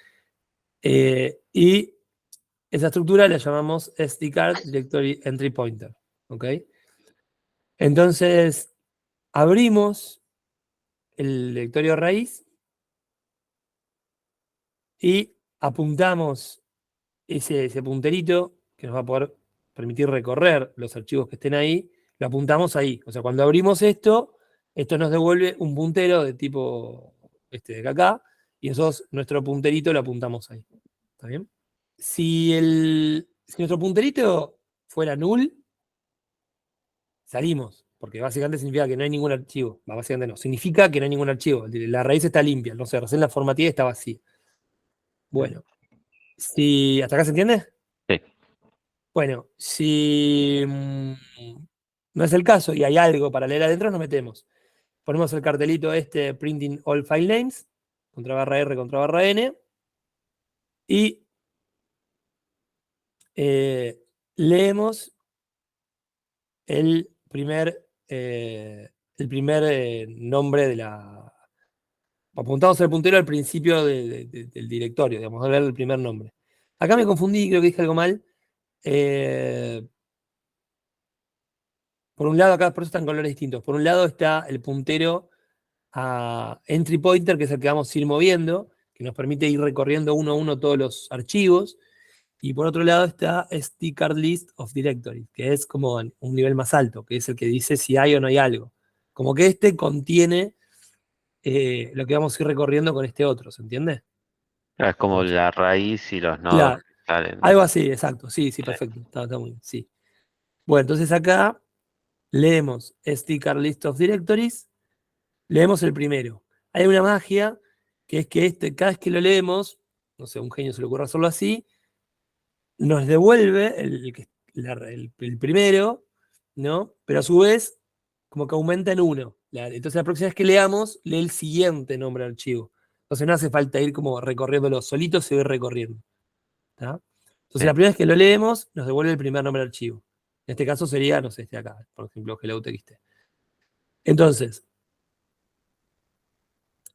Y esa estructura la llamamos SDCard Directory Entry Pointer, ¿ok? Entonces, abrimos el directorio raíz y apuntamos ese punterito que nos va a poder permitir recorrer los archivos que estén ahí, lo apuntamos ahí. O sea, cuando abrimos esto, Esto nos devuelve un puntero de tipo de acá, y nosotros nuestro punterito lo apuntamos ahí. ¿Está bien? Si nuestro punterito fuera null, salimos, porque básicamente significa que no hay ningún archivo. Básicamente no, significa que no hay ningún archivo. La raíz está limpia, no sé, recién la formativa está vacía. Bueno, ¿hasta acá se entiende? Sí. Bueno, si no es el caso y hay algo para leer adentro, nos metemos. Ponemos el cartelito printing all file names, contra barra R, contra barra N, y leemos el primer nombre de la... Apuntamos el puntero al principio del directorio, digamos, a ver el primer nombre. Acá me confundí, creo que dije algo mal. Por un lado, acá por eso están colores distintos. Por un lado está el puntero a entry pointer, que es el que vamos a ir moviendo, que nos permite ir recorriendo uno a uno todos los archivos. Y por otro lado está Card List of Directories, que es como un nivel más alto, que es el que dice si hay o no hay algo. Como que contiene lo que vamos a ir recorriendo con este otro, ¿se entiende? Es como la raíz y los nodos Claro, que salen. algo así, exacto. Sí, perfecto. Está muy bien, sí. Bueno, entonces acá leemos Card List of Directories, leemos el primero. Hay una magia, que es que cada vez que lo leemos, no sé, a un genio se le ocurre hacerlo así, nos devuelve el primero, ¿no? Pero a su vez, como que aumenta en uno. Entonces la próxima vez que leamos, lee el siguiente nombre de archivo. Entonces no hace falta ir como recorriéndolo, solito se va recorriendo. ¿Tá? Entonces Sí. la primera vez que lo leemos, nos devuelve el primer nombre de archivo. En este caso sería, no sé, acá, por ejemplo, hello.txt. Entonces,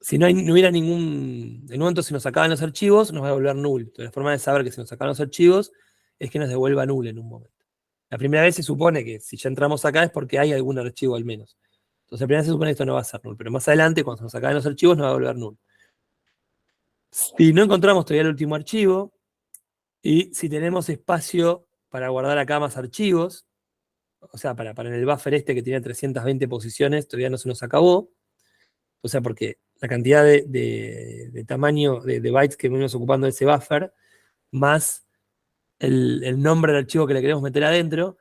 si no hubiera en un momento si nos sacaban los archivos, nos va a devolver null. Entonces, la forma de saber que si nos sacaban los archivos es que nos devuelva null en un momento. La primera vez se supone que si ya entramos acá es porque hay algún archivo al menos. Entonces, la primera vez se supone que esto no va a ser null, pero más adelante, cuando se nos sacan los archivos, nos va a devolver null. Si no encontramos todavía el último archivo, y si tenemos espacio para guardar acá más archivos, o sea, para en el buffer que tiene 320 posiciones, todavía no se nos acabó. O sea, porque la cantidad de tamaño de bytes que venimos ocupando de ese buffer, más el nombre del archivo que le queremos meter adentro.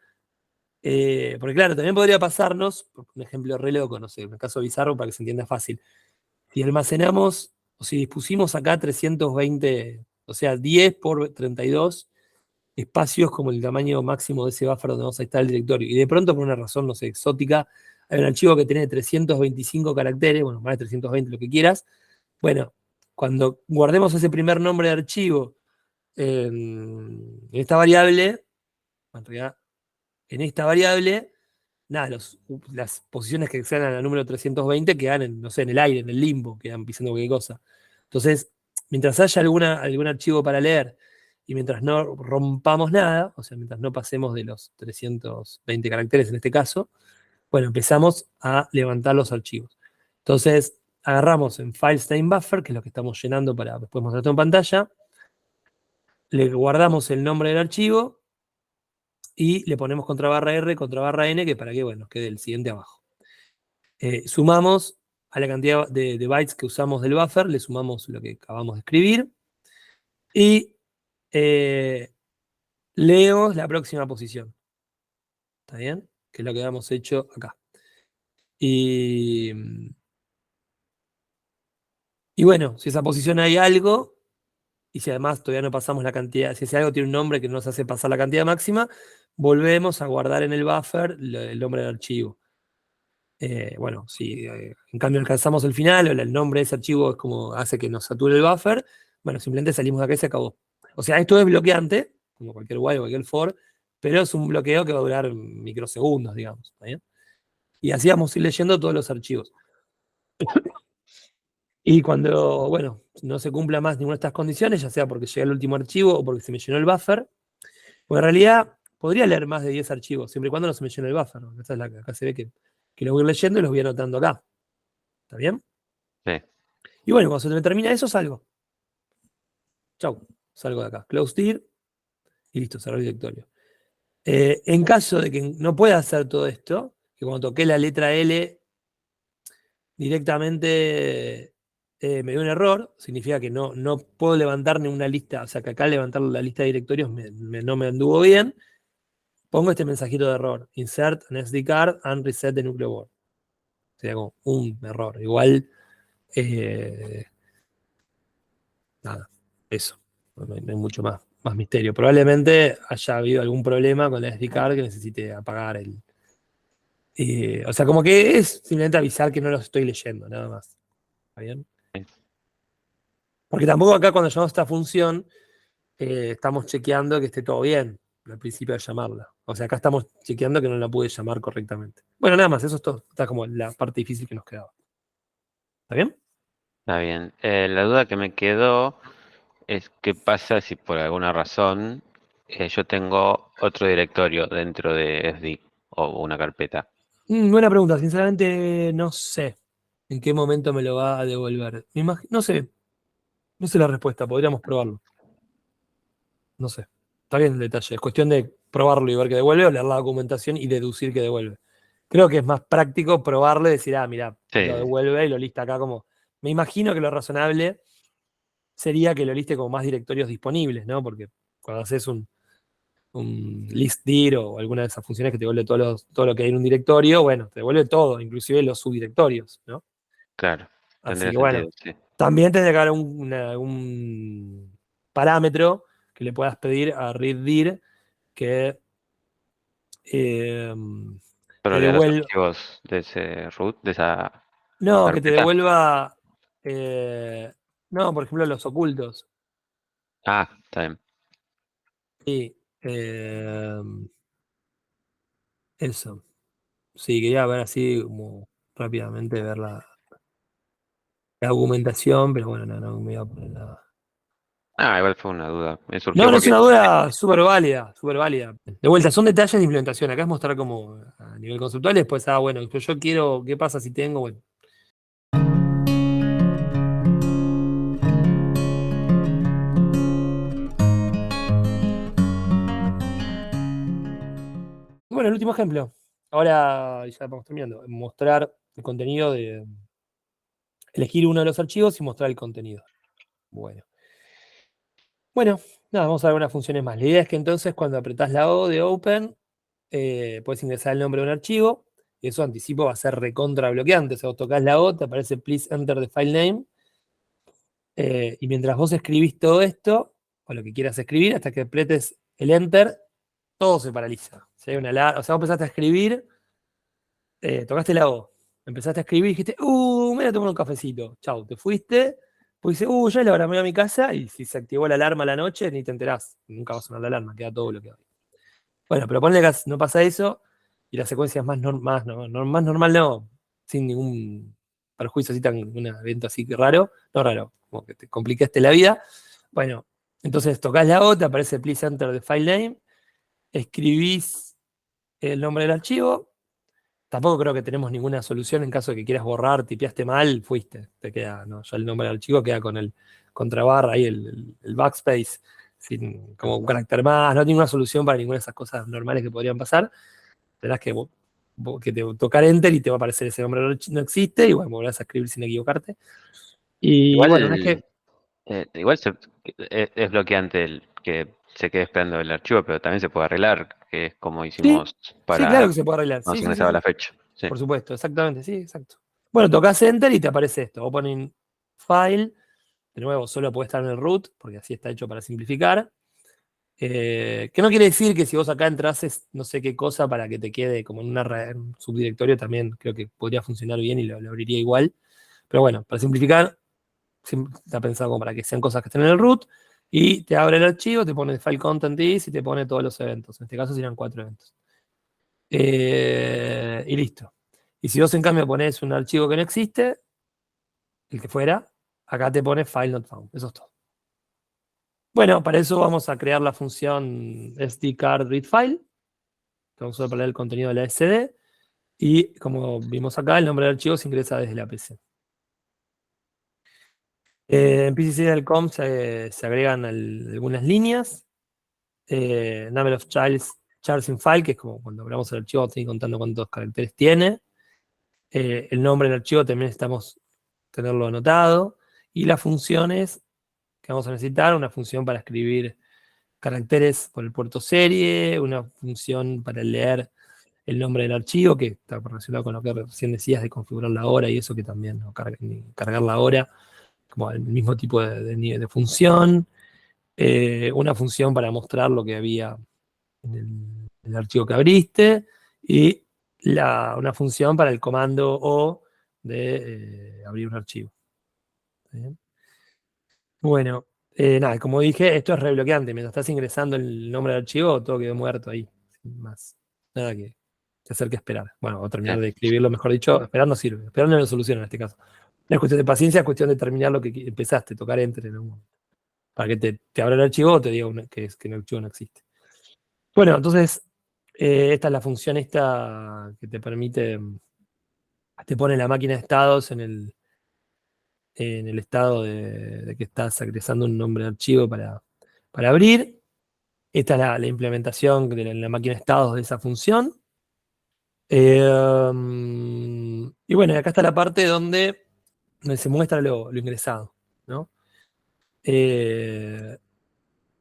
Porque claro, también podría pasarnos, por un ejemplo re loco, no sé, un caso bizarro para que se entienda fácil. Si almacenamos, o si dispusimos acá 320, o sea, 10 por 32 espacios como el tamaño máximo de ese buffer donde vamos a instalar el directorio. Y de pronto, por una razón, no sé, exótica, hay un archivo que tiene 325 caracteres, bueno, más de 320, lo que quieras. Bueno, cuando guardemos ese primer nombre de archivo en esta variable, en realidad, en esta variable, nada, las posiciones que excedan al número 320 quedan no sé, en el aire, en el limbo, quedan pisando cualquier cosa. Entonces, mientras haya algún archivo para leer y mientras no rompamos nada, o sea, mientras no pasemos de los 320 caracteres en este caso, bueno, empezamos a levantar los archivos. Entonces, agarramos en Files Time Buffer, que es lo que estamos llenando para después mostrarte en pantalla, le guardamos el nombre del archivo y le ponemos contra barra R, contra barra N, que para que, bueno, nos quede el siguiente abajo. Sumamos a la cantidad de bytes que usamos del buffer, le sumamos lo que acabamos de escribir y leemos la próxima posición. ¿Está bien? Que es lo que habíamos hecho acá. Y bueno, si esa posición hay algo, y si además todavía no pasamos la cantidad, si ese algo tiene un nombre que no nos hace pasar la cantidad máxima, volvemos a guardar en el buffer el nombre del archivo. Bueno, si en cambio alcanzamos el final, o el nombre de ese archivo es como hace que nos sature el buffer, bueno, simplemente salimos de acá y se acabó. O sea, esto es bloqueante, como cualquier while o cualquier for, pero es un bloqueo que va a durar microsegundos, digamos. ¿Está bien? Y así vamos a ir leyendo todos los archivos. Y cuando, bueno, no se cumpla más ninguna de estas condiciones, ya sea porque llega el último archivo o porque se me llenó el buffer, pues en realidad podría leer más de 10 archivos, siempre y cuando no se me llene el buffer. ¿No? Acá se ve que lo voy leyendo y los voy anotando acá. ¿Está bien? Sí. Y bueno, cuando se me termina eso, salgo. Chau, salgo de acá. Close dir y listo, cerré el directorio. En caso de que no pueda hacer todo esto, que cuando toqué la letra L directamente me dio un error, significa que no puedo levantar ni una lista, o sea que acá levantar la lista de directorios no me anduvo bien. Pongo este mensajito de error, insert an SD card and reset the nucleo board. O sea, como un error. Igual, nada, eso. No hay mucho más misterio. Probablemente haya habido algún problema con la SD card que necesite apagar el. O sea, como que es simplemente avisar que no los estoy leyendo, nada más. ¿Está bien? Sí. Porque tampoco acá cuando llamamos esta función estamos chequeando que esté todo bien al principio de llamarla. O sea, acá estamos chequeando que no la pude llamar correctamente. Bueno, nada más, eso es todo. Está como la parte difícil que nos quedaba. ¿Está bien? Está bien. La duda que me quedó es qué pasa si por alguna razón yo tengo otro directorio dentro de SD o una carpeta. Buena pregunta. Sinceramente, no sé en qué momento me lo va a devolver. No sé. No sé la respuesta. Podríamos probarlo. No sé. Está bien el detalle. Es cuestión de probarlo y ver que devuelve o leer la documentación y deducir que devuelve. Creo que es más práctico probarlo y decir, mira, lo Sí, devuelve y lo lista acá como. Me imagino que lo razonable sería que lo liste como más directorios disponibles, ¿no? Porque cuando haces un list dir o alguna de esas funciones que te devuelve todo lo que hay en un directorio, bueno, te devuelve todo, inclusive los subdirectorios, ¿no? claro, Así tendría que bueno, sentido, sí. también tendría que haber un parámetro que le puedas pedir a readdir que eh, te Solo lea los devuelva, archivos de ese root, de esa no, que te carpeta. devuelva, eh, no, por ejemplo, los ocultos. Ah, está bien. Sí, eso. Sí, quería ver así como rápidamente ver la argumentación, pero bueno, no me iba a poner nada. Ah, igual fue una duda. Me surgió No es porque una duda súper válida, súper válida. De vuelta, son detalles de implementación. Acá es mostrar como a nivel conceptual y después, bueno, pero yo quiero, ¿qué pasa si tengo? Bueno. Bueno, el último ejemplo. Ahora ya vamos terminando. Mostrar el contenido de. Elegir uno de los archivos y mostrar el contenido. Bueno. Bueno, nada, vamos a ver unas funciones más. La idea es que entonces cuando apretás la O de Open, puedes ingresar el nombre de un archivo. Y eso anticipo va a ser recontra bloqueante. O sea, vos tocas la O, te aparece Please enter the file name. Y mientras vos escribís todo esto, o lo que quieras escribir, hasta que apretes el enter, todo se paraliza. Si hay o sea, vos empezaste a escribir, tocaste la O, empezaste a escribir y dijiste, me voy a tomar un cafecito. Chau, te fuiste, pues dices, ya es la hora, me voy a mi casa, y si se activó la alarma a la noche, ni te enterás. Nunca va a sonar la alarma, queda todo bloqueado. Bueno, pero ponle que no pasa eso, y la secuencia es más normal, no, sin ningún perjuicio, así un evento así que raro, no raro, como que te complicaste la vida. Bueno, entonces tocas la O, te aparece Please Enter the File Name, escribís el nombre del archivo. Tampoco creo que tenemos ninguna solución en caso de que quieras borrar, tipeaste mal, fuiste, te queda, ¿no? Ya el nombre del archivo queda con el contrabarra ahí, el backspace, sin, como un carácter más, no hay ninguna solución para ninguna de esas cosas normales que podrían pasar. Tendrás que tocar enter y te va a aparecer ese nombre no existe, y bueno, volvés a escribir sin equivocarte. Y bueno, no es Igual, que. igual es bloqueante el que se quede esperando el archivo, pero también se puede arreglar, que es como Sí, hicimos sí, claro para que se puede arreglar. cuando Sí, se sí, sí, ingresaba la sí. fecha. Sí. Por supuesto, exactamente, sí, exacto. Bueno, tocas enter y te aparece esto. Opening file. De nuevo, solo puede estar en el root, porque así está hecho para simplificar. Que no quiere decir que si vos acá entrases no sé qué cosa para que te quede como en un subdirectorio, también creo que podría funcionar bien y lo abriría igual. Pero bueno, para simplificar, está pensado como para que sean cosas que estén en el root, y te abre el archivo, te pone file content is y te pone todos los eventos. En este caso serían 4 eventos. Y listo. Y si vos en cambio pones un archivo que no existe, el que fuera, acá te pone file not found. Eso es todo. Bueno, para eso vamos a crear la función sdcard_readFile, que vamos a usar para leer el contenido de la SD, y como vimos acá, el nombre del archivo se ingresa desde la PC. En PCC.com se agregan algunas líneas. Number of chars in file, que es como cuando abramos el archivo, vamos a ir contando cuántos caracteres tiene. El nombre del archivo también necesitamos tenerlo anotado. Y las funciones que vamos a necesitar, una función para escribir caracteres por el puerto serie, una función para leer el nombre del archivo, que está relacionado con lo que recién decías de configurar la hora y eso, que también, ¿no? Cargar la hora, como el mismo tipo de función. Una función para mostrar lo que había en el archivo que abriste, y una función para el comando O de abrir un archivo. ¿Bien? Bueno, nada, como dije, esto es rebloqueante. Mientras estás ingresando el nombre del archivo, todo quedó muerto ahí. Sin más. Nada que hacer que esperar. Bueno, o terminar de escribirlo, mejor dicho. Esperar no sirve. Esperar no lo soluciona en este caso. No es cuestión de paciencia, es cuestión de terminar lo que empezaste, tocar enter en algún momento. Para que te abra el archivo o te diga que el archivo no existe. Bueno, entonces, esta es la función esta que te permite, te pone la máquina de estados en el estado de que estás agregando un nombre de archivo para abrir. Esta es la implementación de la máquina de estados de esa función. Y bueno, y acá está la parte donde se muestra lo ingresado, ¿no?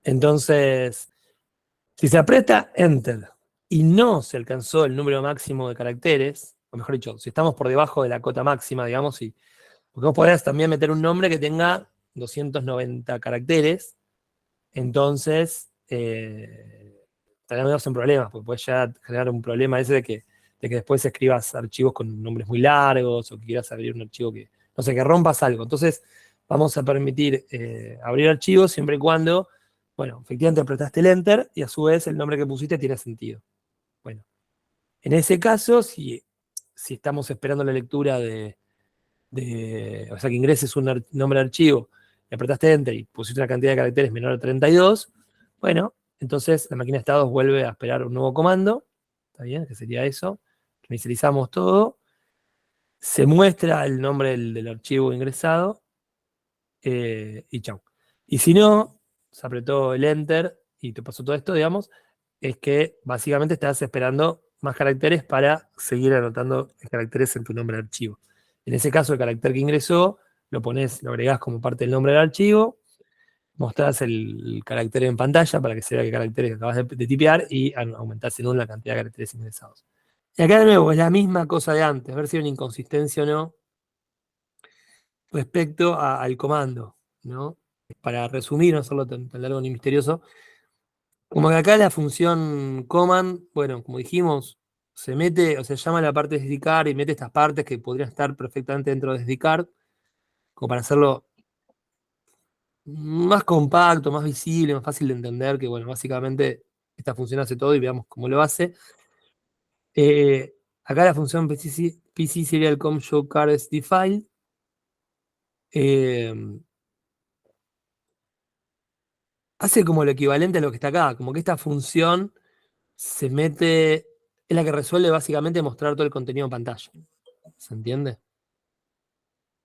Entonces, si se aprieta Enter y no se alcanzó el número máximo de caracteres, o mejor dicho, si estamos por debajo de la cota máxima, digamos, porque vos podés también meter un nombre que tenga 290 caracteres, entonces estaríamos en problemas, porque puede ya generar un problema ese de que después escribas archivos con nombres muy largos, o que quieras abrir un archivo que, no sé, que rompas algo. Entonces, vamos a permitir abrir archivos siempre y cuando, bueno, efectivamente apretaste el Enter y a su vez el nombre que pusiste tiene sentido. Bueno, en ese caso, si estamos esperando la lectura o sea, que ingreses un nombre de archivo, y apretaste Enter y pusiste una cantidad de caracteres menor a 32, bueno, entonces la máquina de estados vuelve a esperar un nuevo comando, ¿está bien? Que sería eso. Inicializamos todo, se muestra el nombre del archivo ingresado, y chau. Y si no, se apretó el Enter y te pasó todo esto, digamos, es que básicamente estás esperando más caracteres para seguir anotando caracteres en tu nombre de archivo. En ese caso, el carácter que ingresó, lo agregás como parte del nombre del archivo, mostrás el carácter en pantalla para que se vea qué caracteres acabas de tipear y aumentás en 1 la cantidad de caracteres ingresados. Y acá de nuevo es la misma cosa de antes, ver si hay una inconsistencia o no respecto al comando, ¿no? Para resumir, no hacerlo tan largo ni misterioso, como que acá la función command, bueno, como dijimos, se mete, o sea, llama a la parte de SDCard y mete estas partes que podrían estar perfectamente dentro de SDCard, como para hacerlo más compacto, más visible, más fácil de entender, que bueno, básicamente esta función hace todo y veamos cómo lo hace. Acá la función PC Serial Com Show Card SD File. Hace como lo equivalente a lo que está acá, como que esta función se mete, es la que resuelve básicamente mostrar todo el contenido en pantalla. ¿Se entiende?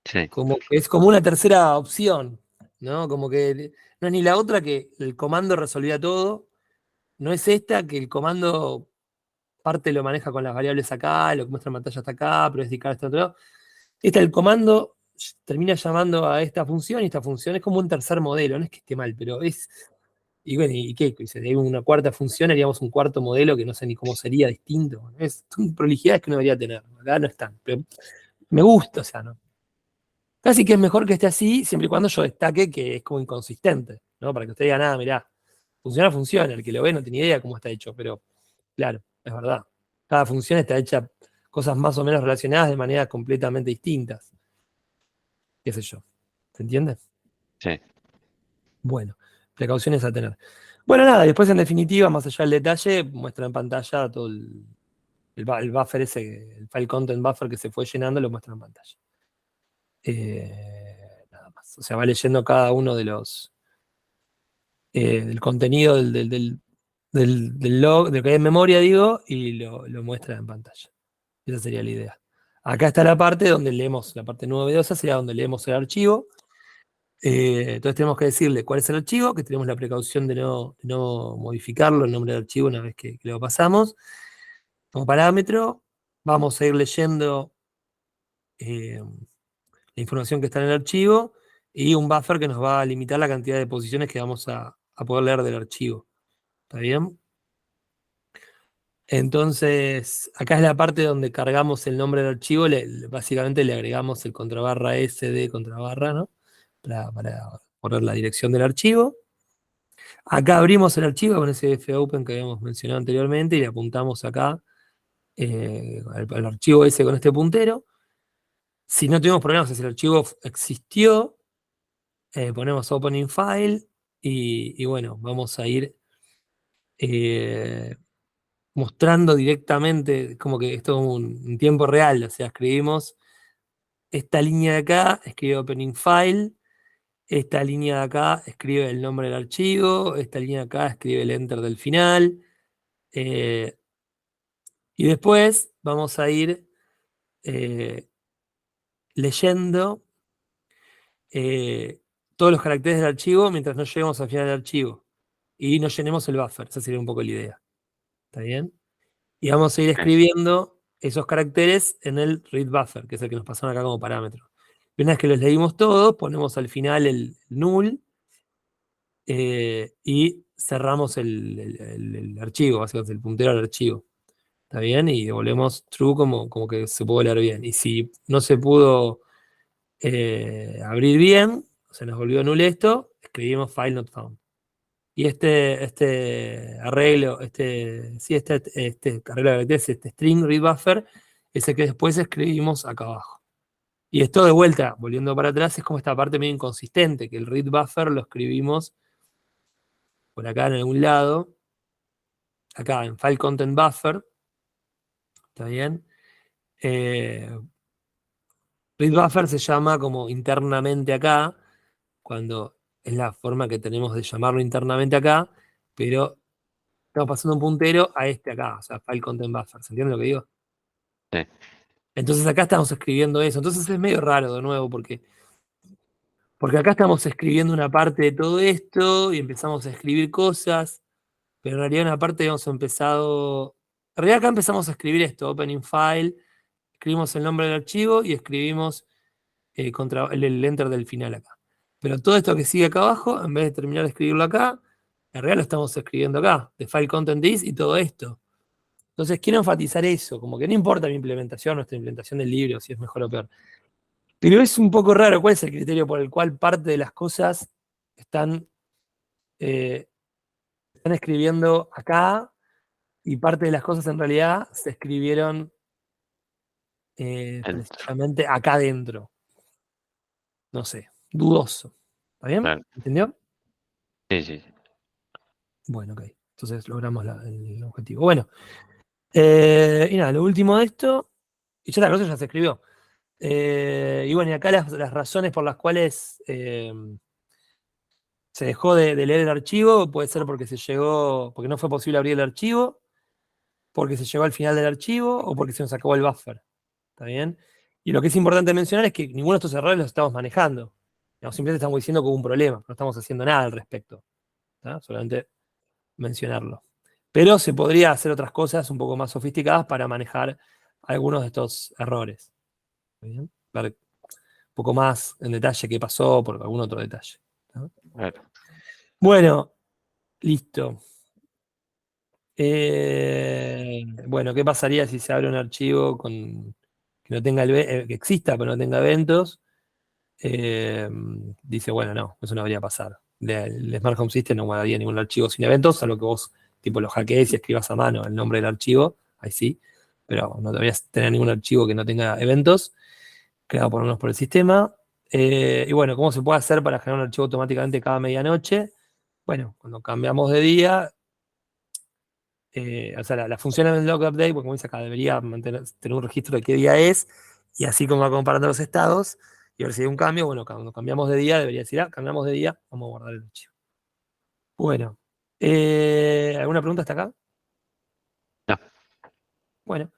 Sí, Como que es como una tercera opción, ¿no? Como que no es ni la otra que el comando resolvía todo, no es esta que el comando parte lo maneja con las variables acá, lo que muestra en pantalla está acá, pero es dedicar este otro lado. El comando termina llamando a esta función y esta función es como un tercer modelo, no es que esté mal, pero es. Y bueno, ¿y qué? Si hay una cuarta función, haríamos un cuarto modelo que no sé ni cómo sería distinto. Son prolijidades que uno debería tener. Acá no están. Pero me gusta, o sea, ¿no? Casi que es mejor que esté así, siempre y cuando yo destaque que es como inconsistente, ¿no? Para que usted diga, nada, mirá, funciona. El que lo ve no tiene idea cómo está hecho, pero claro, es verdad. Cada función está hecha cosas más o menos relacionadas de maneras completamente distintas. ¿Qué sé yo? ¿Se entiende? sí. Bueno, precauciones a tener. Bueno, nada, después en definitiva, más allá del detalle, muestra en pantalla todo el buffer ese, el file content buffer que se fue llenando, lo muestra en pantalla. Nada más. O sea, va leyendo cada uno de los del contenido del log, de lo que hay en memoria, digo, y lo muestra en pantalla. Esa sería la idea. Acá está la parte donde leemos, la parte novedosa sería donde leemos el archivo. Entonces tenemos que decirle cuál es el archivo, que tenemos la precaución de no modificarlo, el nombre del archivo una vez que lo pasamos. Como parámetro, vamos a ir leyendo la información que está en el archivo y un buffer que nos va a limitar la cantidad de posiciones que vamos a poder leer del archivo. ¿Está bien? Entonces, acá es la parte donde cargamos el nombre del archivo, básicamente le agregamos el contrabarra sd contrabarra, ¿no? Para poner la dirección del archivo. Acá abrimos el archivo con ese fopen que habíamos mencionado anteriormente y le apuntamos acá al archivo ese con este puntero. Si no tuvimos problemas, si el archivo existió, ponemos opening file y bueno, vamos a ir mostrando directamente, como que esto es en tiempo real, o sea, escribimos esta línea de acá, escribe opening file, esta línea de acá escribe el nombre del archivo, esta línea de acá escribe el enter del final, y después vamos a ir leyendo todos los caracteres del archivo mientras no lleguemos al final del archivo y no llenemos el buffer, esa sería un poco la idea. ¿Está bien? Y vamos a ir escribiendo esos caracteres en el read buffer, que es el que nos pasaron acá como parámetro. Y una vez que los leímos todos, ponemos al final el null y cerramos el archivo, básicamente el puntero al archivo. ¿Está bien? Y devolvemos true como que se pudo leer bien. Y si no se pudo abrir bien, se nos volvió null esto, escribimos file not found. Y este arreglo, este arreglo de caracteres, este string read buffer, es el que después escribimos acá abajo. Y esto de vuelta, volviendo para atrás, es como esta parte medio inconsistente, que el read buffer lo escribimos por acá en algún lado, acá en file content buffer, ¿está bien? Read buffer se llama como internamente acá, cuando es la forma que tenemos de llamarlo internamente acá, pero estamos pasando un puntero a este acá, o sea, file content buffer. ¿Se entiende lo que digo? Sí. Entonces acá estamos escribiendo eso. Entonces es medio raro de nuevo, porque acá estamos escribiendo una parte de todo esto y empezamos a escribir cosas, pero en realidad una parte habíamos empezado. En realidad acá empezamos a escribir esto, opening file, escribimos el nombre del archivo y escribimos el enter del final acá. Pero todo esto que sigue acá abajo, en vez de terminar de escribirlo acá, en realidad lo estamos escribiendo acá, de file content is y todo esto. Entonces quiero enfatizar eso, como que no importa mi implementación, nuestra implementación del libro, si es mejor o peor. Pero es un poco raro, ¿cuál es el criterio por el cual parte de las cosas están escribiendo acá y parte de las cosas en realidad se escribieron precisamente acá adentro? No sé, dudoso. ¿Está bien? Claro. ¿Entendió? Sí, sí. Bueno, ok. Entonces logramos el objetivo. Bueno, y nada, lo último de esto, y ya la cosa ya se escribió. Y bueno, y acá las razones por las cuales se dejó de leer el archivo, puede ser porque porque no fue posible abrir el archivo, porque se llegó al final del archivo o porque se nos acabó el buffer. ¿Está bien? Y lo que es importante mencionar es que ninguno de estos errores los estamos manejando. Digamos, simplemente estamos diciendo que hubo un problema, no estamos haciendo nada al respecto. ¿Está? Solamente mencionarlo. Pero se podría hacer otras cosas un poco más sofisticadas para manejar algunos de estos errores. ¿Bien? Ver un poco más en detalle qué pasó por algún otro detalle. ¿No? Claro. Bueno, listo. Bueno, ¿qué pasaría si se abre un archivo que no tenga que exista pero no tenga eventos? Dice, bueno, no, eso no debería pasar. El Smart Home System no guardaría ningún archivo sin eventos, salvo que vos tipo lo hackees y escribas a mano el nombre del archivo, ahí sí, pero no deberías tener ningún archivo que no tenga eventos, creado por lo menos por el sistema. Y bueno, ¿cómo se puede hacer para generar un archivo automáticamente cada medianoche? Bueno, cuando cambiamos de día, o sea, la función en el log update, porque como dice acá, debería tener un registro de qué día es, y así como va comparando los estados, y a ver si hay un cambio. Bueno, cuando cambiamos de día, debería decir, cambiamos de día, vamos a guardar el archivo. Bueno, ¿alguna pregunta hasta acá? No. Bueno.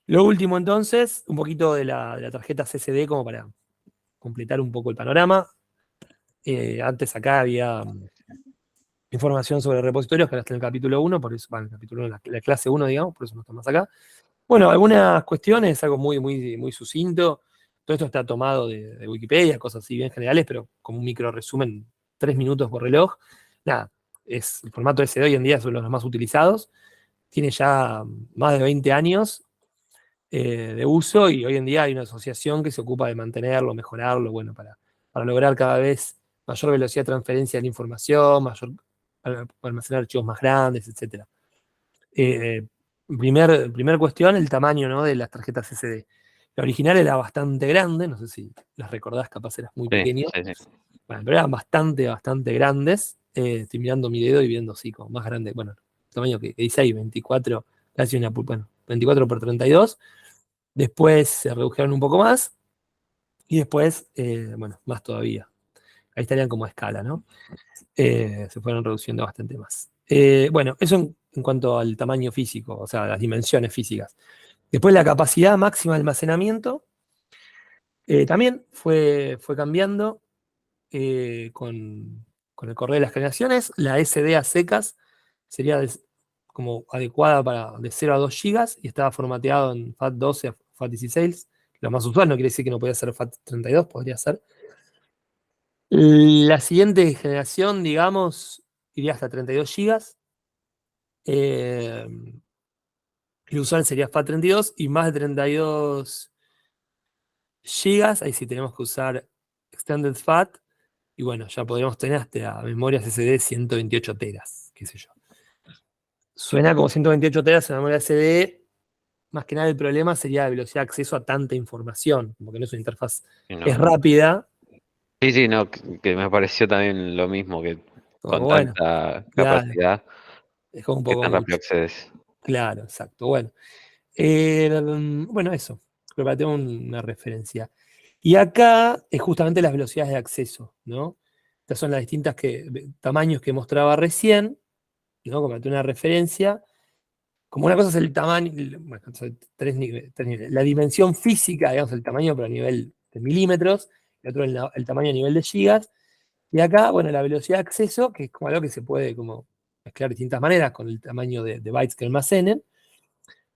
Lo último entonces, un poquito de la tarjeta CCD como para completar un poco el panorama. Antes acá había información sobre repositorios, que ahora está en el capítulo 1, por eso, bueno, el capítulo 1, la clase 1, digamos, por eso no estamos acá. Bueno, algunas cuestiones, algo muy sucinto. Todo esto está tomado de Wikipedia, cosas así bien generales, pero como un micro resumen, 3 minutos por reloj. Nada, el formato SD hoy en día es uno de los más utilizados. Tiene ya más de 20 años de uso y hoy en día hay una asociación que se ocupa de mantenerlo, mejorarlo, bueno, para lograr cada vez mayor velocidad de transferencia de la información, para almacenar archivos más grandes, etc. Primer cuestión, el tamaño, ¿no?, de las tarjetas SD. La original era bastante grande, no sé si las recordás, capaz eras muy Sí, pequeño. sí, sí. Bueno, pero eran bastante grandes. Estoy mirando mi dedo y viendo así, como más grande. Bueno, el tamaño que dice ahí, 24, casi bueno, 24 por 32. Después se redujeron un poco más. Y después, bueno, más todavía. Ahí estarían como a escala, ¿no? Se fueron reduciendo bastante más. Bueno, eso en cuanto al tamaño físico, o sea, las dimensiones físicas. Después la capacidad máxima de almacenamiento también fue cambiando con el correr de las generaciones. La SD a secas sería como adecuada de 0 a 2 GB y estaba formateado en FAT12 a FAT16. Lo más usual, no quiere decir que no podía ser FAT32, podría ser. La siguiente generación, digamos, iría hasta 32 GB. El usual sería FAT32 y más de 32 GB. Ahí sí tenemos que usar Extended FAT. Y bueno, ya podríamos tener hasta memorias SD 128 teras, qué sé yo. Suena como 128 teras en la memoria SD. Más que nada el problema sería la velocidad de acceso a tanta información, como que no es una interfaz, Sí, no. es rápida. Sí, sí, no, que me pareció también lo mismo, que Como con bueno, tanta claro, capacidad, es como un ¿qué poco tan rápido mucho. accedes? Claro, exacto. Bueno, bueno, eso. Creo que tengo una referencia. Y acá es justamente las velocidades de acceso, ¿no? Estas son las distintas tamaños que mostraba recién, ¿no? Como una referencia. Como una cosa es el tamaño, bueno, son tres niveles. La dimensión física, digamos, el tamaño, pero a nivel de milímetros, y otro el tamaño a nivel de gigas. Y acá, bueno, la velocidad de acceso, que es como algo que se puede como mezclar de distintas maneras con el tamaño de bytes que almacenen.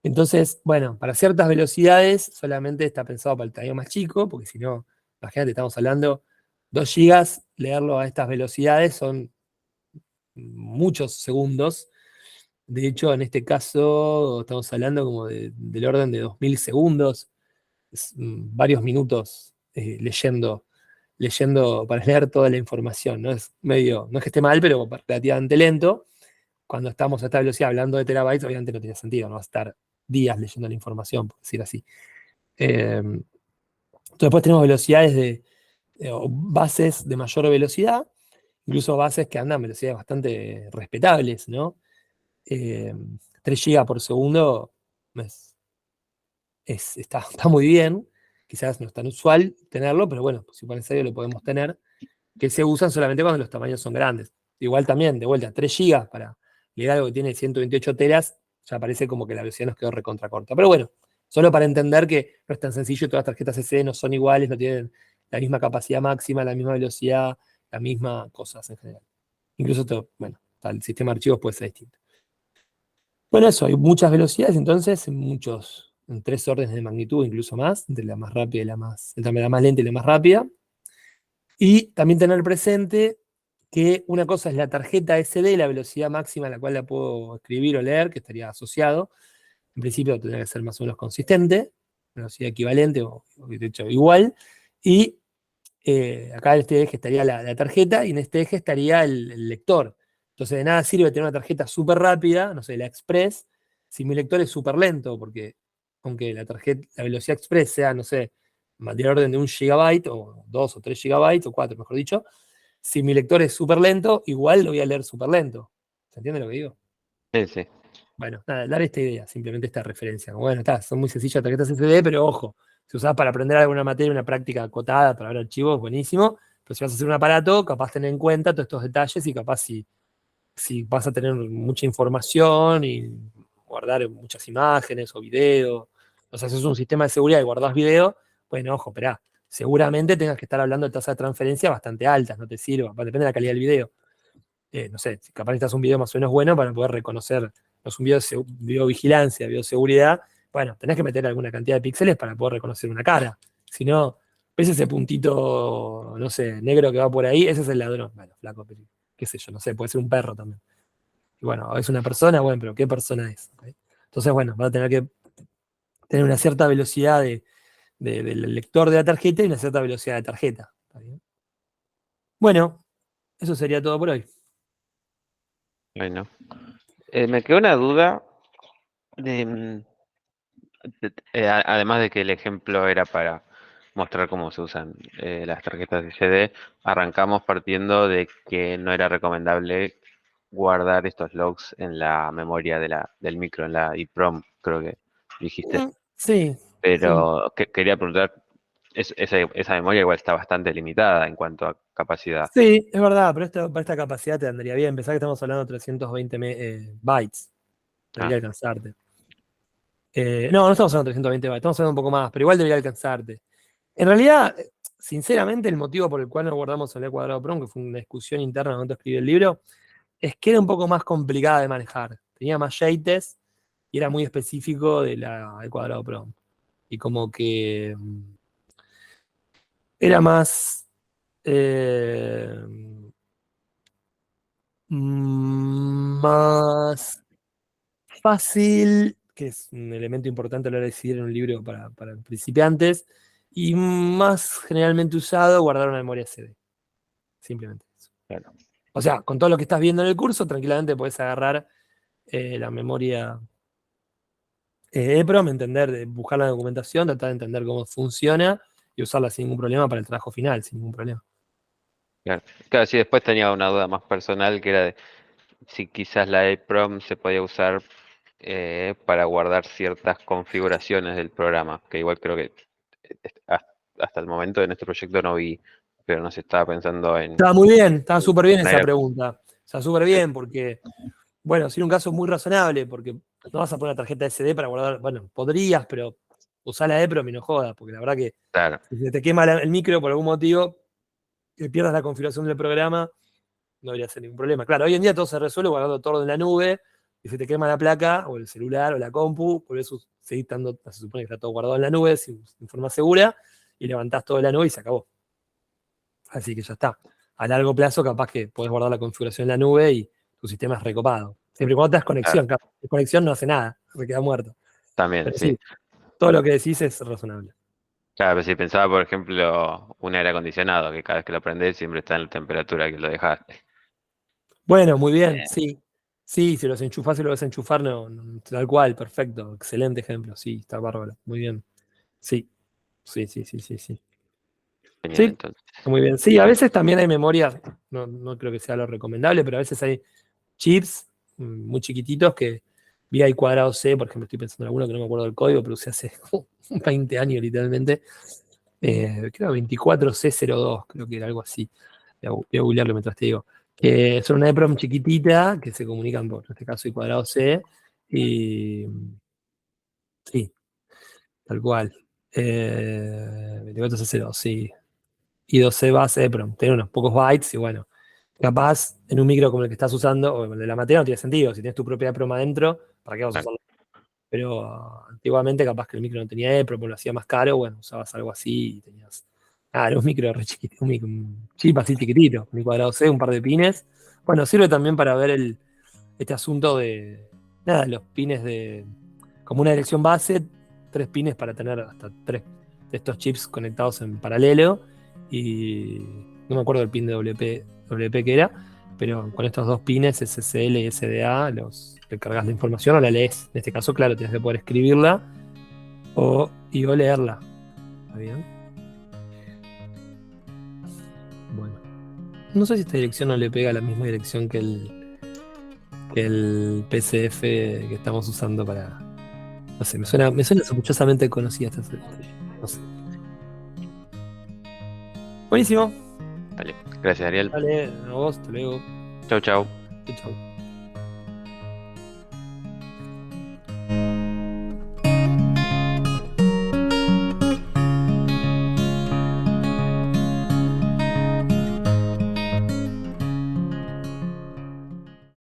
Entonces, bueno, para ciertas velocidades solamente está pensado para el tamaño más chico, porque si no, imagínate, estamos hablando 2 gigas, leerlo a estas velocidades son muchos segundos. De hecho, en este caso estamos hablando como del orden de 2000 segundos, varios minutos leyendo para leer toda la información. No es no es que esté mal, pero relativamente lento. Cuando estamos a esta velocidad hablando de terabytes, obviamente no tiene sentido, no va a estar días leyendo la información, por decir así. Entonces, después tenemos velocidades o bases de mayor velocidad, incluso bases que andan a velocidades bastante respetables, ¿no? 3 GB por segundo está muy bien. Quizás no es tan usual tenerlo, pero bueno, si por necesario lo podemos tener, que se usan solamente cuando los tamaños son grandes. Igual también, de vuelta, 3 GB para leer algo que tiene 128 teras, ya parece como que la velocidad nos quedó recontra corta. Pero bueno, solo para entender que no es tan sencillo, todas las tarjetas SD no son iguales, no tienen la misma capacidad máxima, la misma velocidad, la misma cosas en general. Incluso bueno, el sistema de archivos puede ser distinto. Bueno, eso, hay muchas velocidades, entonces, en 3 órdenes de magnitud, incluso más, entre la más rápida y entre la más lenta y la más rápida. Y también tener presente que una cosa es la tarjeta SD, la velocidad máxima a la cual la puedo escribir o leer, que estaría asociado. En principio tendría que ser más o menos consistente, velocidad equivalente o de hecho igual. Y acá en este eje estaría la tarjeta y en este eje estaría el lector. Entonces de nada sirve tener una tarjeta súper rápida, no sé, la Express, si mi lector es súper lento, porque aunque la velocidad Express sea, no sé, del orden de 1 GB, o 2 o 3 GB, o 4, mejor dicho, si mi lector es súper lento, igual lo voy a leer súper lento. ¿Se entiende lo que digo? Sí, sí. Bueno, nada, dar esta idea, simplemente esta referencia. Bueno, son muy sencillas las tarjetas SD, pero ojo, si usás para aprender alguna materia, una práctica acotada para ver archivos, buenísimo. Pero si vas a hacer un aparato, capaz tener en cuenta todos estos detalles y capaz si vas a tener mucha información y guardar muchas imágenes o videos. O sea, si es un sistema de seguridad y guardás video, bueno, ojo, esperá. seguramente tengas que estar hablando de tasas de transferencia bastante altas, no te sirva, depende de la calidad del video. No sé, si capaz necesitas un video más o menos bueno para poder reconocer, no es un video de videovigilancia, videoseguridad, bueno, tenés que meter alguna cantidad de píxeles para poder reconocer una cara. Si no, ves ese puntito, no sé, negro que va por ahí, ese es el ladrón. Bueno, flaco, pero qué sé yo, no sé, puede ser un perro también. Y bueno, es una persona, bueno, pero ¿qué persona es? ¿Okay? Entonces, bueno, vas a tener que tener una cierta velocidad del lector de la tarjeta y una cierta velocidad de tarjeta. ¿Está bien? Bueno, eso sería todo por hoy. Bueno, me quedó una duda además de que el ejemplo era para mostrar cómo se usan las tarjetas de SD, arrancamos partiendo de que no era recomendable guardar estos logs en la memoria del micro, en la EEPROM, creo que dijiste. Sí, sí. Pero quería preguntar, esa memoria igual está bastante limitada en cuanto a capacidad. Sí, es verdad, pero para esta capacidad te andaría bien. Pensá que estamos hablando de 320 bytes. Debería alcanzarte. No estamos hablando de 320 bytes, estamos hablando un poco más, pero igual debería alcanzarte. En realidad, sinceramente, el motivo por el cual no guardamos el E² PROM, que fue una discusión interna cuando escribí el libro, es que era un poco más complicada de manejar. Tenía más yates y era muy específico de la E² PROM. Y como que era más más fácil, que es un elemento importante a la hora de decidir en un libro para principiantes, y más generalmente usado, guardar una memoria CD. Simplemente eso. Claro. O sea, con todo lo que estás viendo en el curso, tranquilamente puedes agarrar la memoria EEPROM, buscar la documentación, tratar de entender cómo funciona y usarla sin ningún problema para el trabajo final, sin ningún problema. Claro, sí, después tenía una duda más personal que era de si quizás la EEPROM se podía usar para guardar ciertas configuraciones del programa, que igual creo que hasta el momento en este proyecto no vi, pero no se estaba pensando en... Estaba muy bien, estaba súper bien esa Era- pregunta. Está súper bien porque, bueno, sería un caso muy razonable, porque no vas a poner una tarjeta SD para guardar, bueno, podrías, pero usá la EEPROM y no jodas, porque la verdad que Claro, si se te quema el micro por algún motivo, que pierdas la configuración del programa, no debería ser ningún problema. Claro, hoy en día todo se resuelve guardando todo en la nube, y si te quema la placa, o el celular, o la compu, por eso seguís estando, se supone que está todo guardado en la nube, en forma segura, y levantás todo de la nube y se acabó. Así que ya está. A largo plazo, capaz que podés guardar la configuración en la nube y tu sistema es recopado. Siempre y cuando tengas conexión, claro, capaz. Conexión no hace nada, se queda muerto. también, Pero sí. sí, todo lo que decís es razonable. Claro, pero si pensaba, por ejemplo, un aire acondicionado, que cada vez que lo prendés siempre está en la temperatura que lo dejaste. Bueno, muy bien, Eh, sí. Sí, si los enchufás y lo vas a enchufar, tal cual, perfecto. Excelente ejemplo, sí, está bárbaro. Muy bien. Sí, sí, sí, sí, sí, sí. Genial, Sí, entonces. muy bien. Sí, a veces también hay memoria, no creo que sea lo recomendable, pero a veces hay chips muy chiquititos que vi ahí cuadrado C, por ejemplo, estoy pensando en alguno que no me acuerdo del código, pero usé hace 20 años literalmente. Creo 24C02, creo que era algo así. Voy a googlearlo mientras te digo. Que son una EEPROM chiquitita que se comunican por, en este caso, y cuadrado C. Y sí, tal cual. 24C02, sí. Y 12 base EEPROM. Tiene unos pocos bytes y bueno, capaz en un micro como el que estás usando, o el de la materia no tiene sentido. Si tienes tu propia EEPROM adentro, ¿para qué vas a Claro, usarlo? Pero antiguamente capaz que el micro no tenía EEPROM, lo hacía más caro, bueno, usabas algo así y tenías... Ah, era un micro re chiquitito, un chip así chiquitito, un cuadrado C, un par de pines. Bueno, sirve también para ver este asunto de, nada, los pines como una dirección base, 3 pines para tener hasta 3 de estos chips conectados en paralelo. Y no me acuerdo el pin de WP que era, pero con estos 2 pines, SSL y SDA, le cargas la información o la lees. En este caso, claro, tienes que poder escribirla o leerla. ¿Está bien? Bueno. No sé si esta dirección no le pega a la misma dirección que el PCF que estamos usando para... No sé, me suena sospechosamente conocida esta estrella. No sé. Buenísimo. vale. Gracias, Ariel. Dale, a vos, hasta luego. Chau, chau. Chau, chau.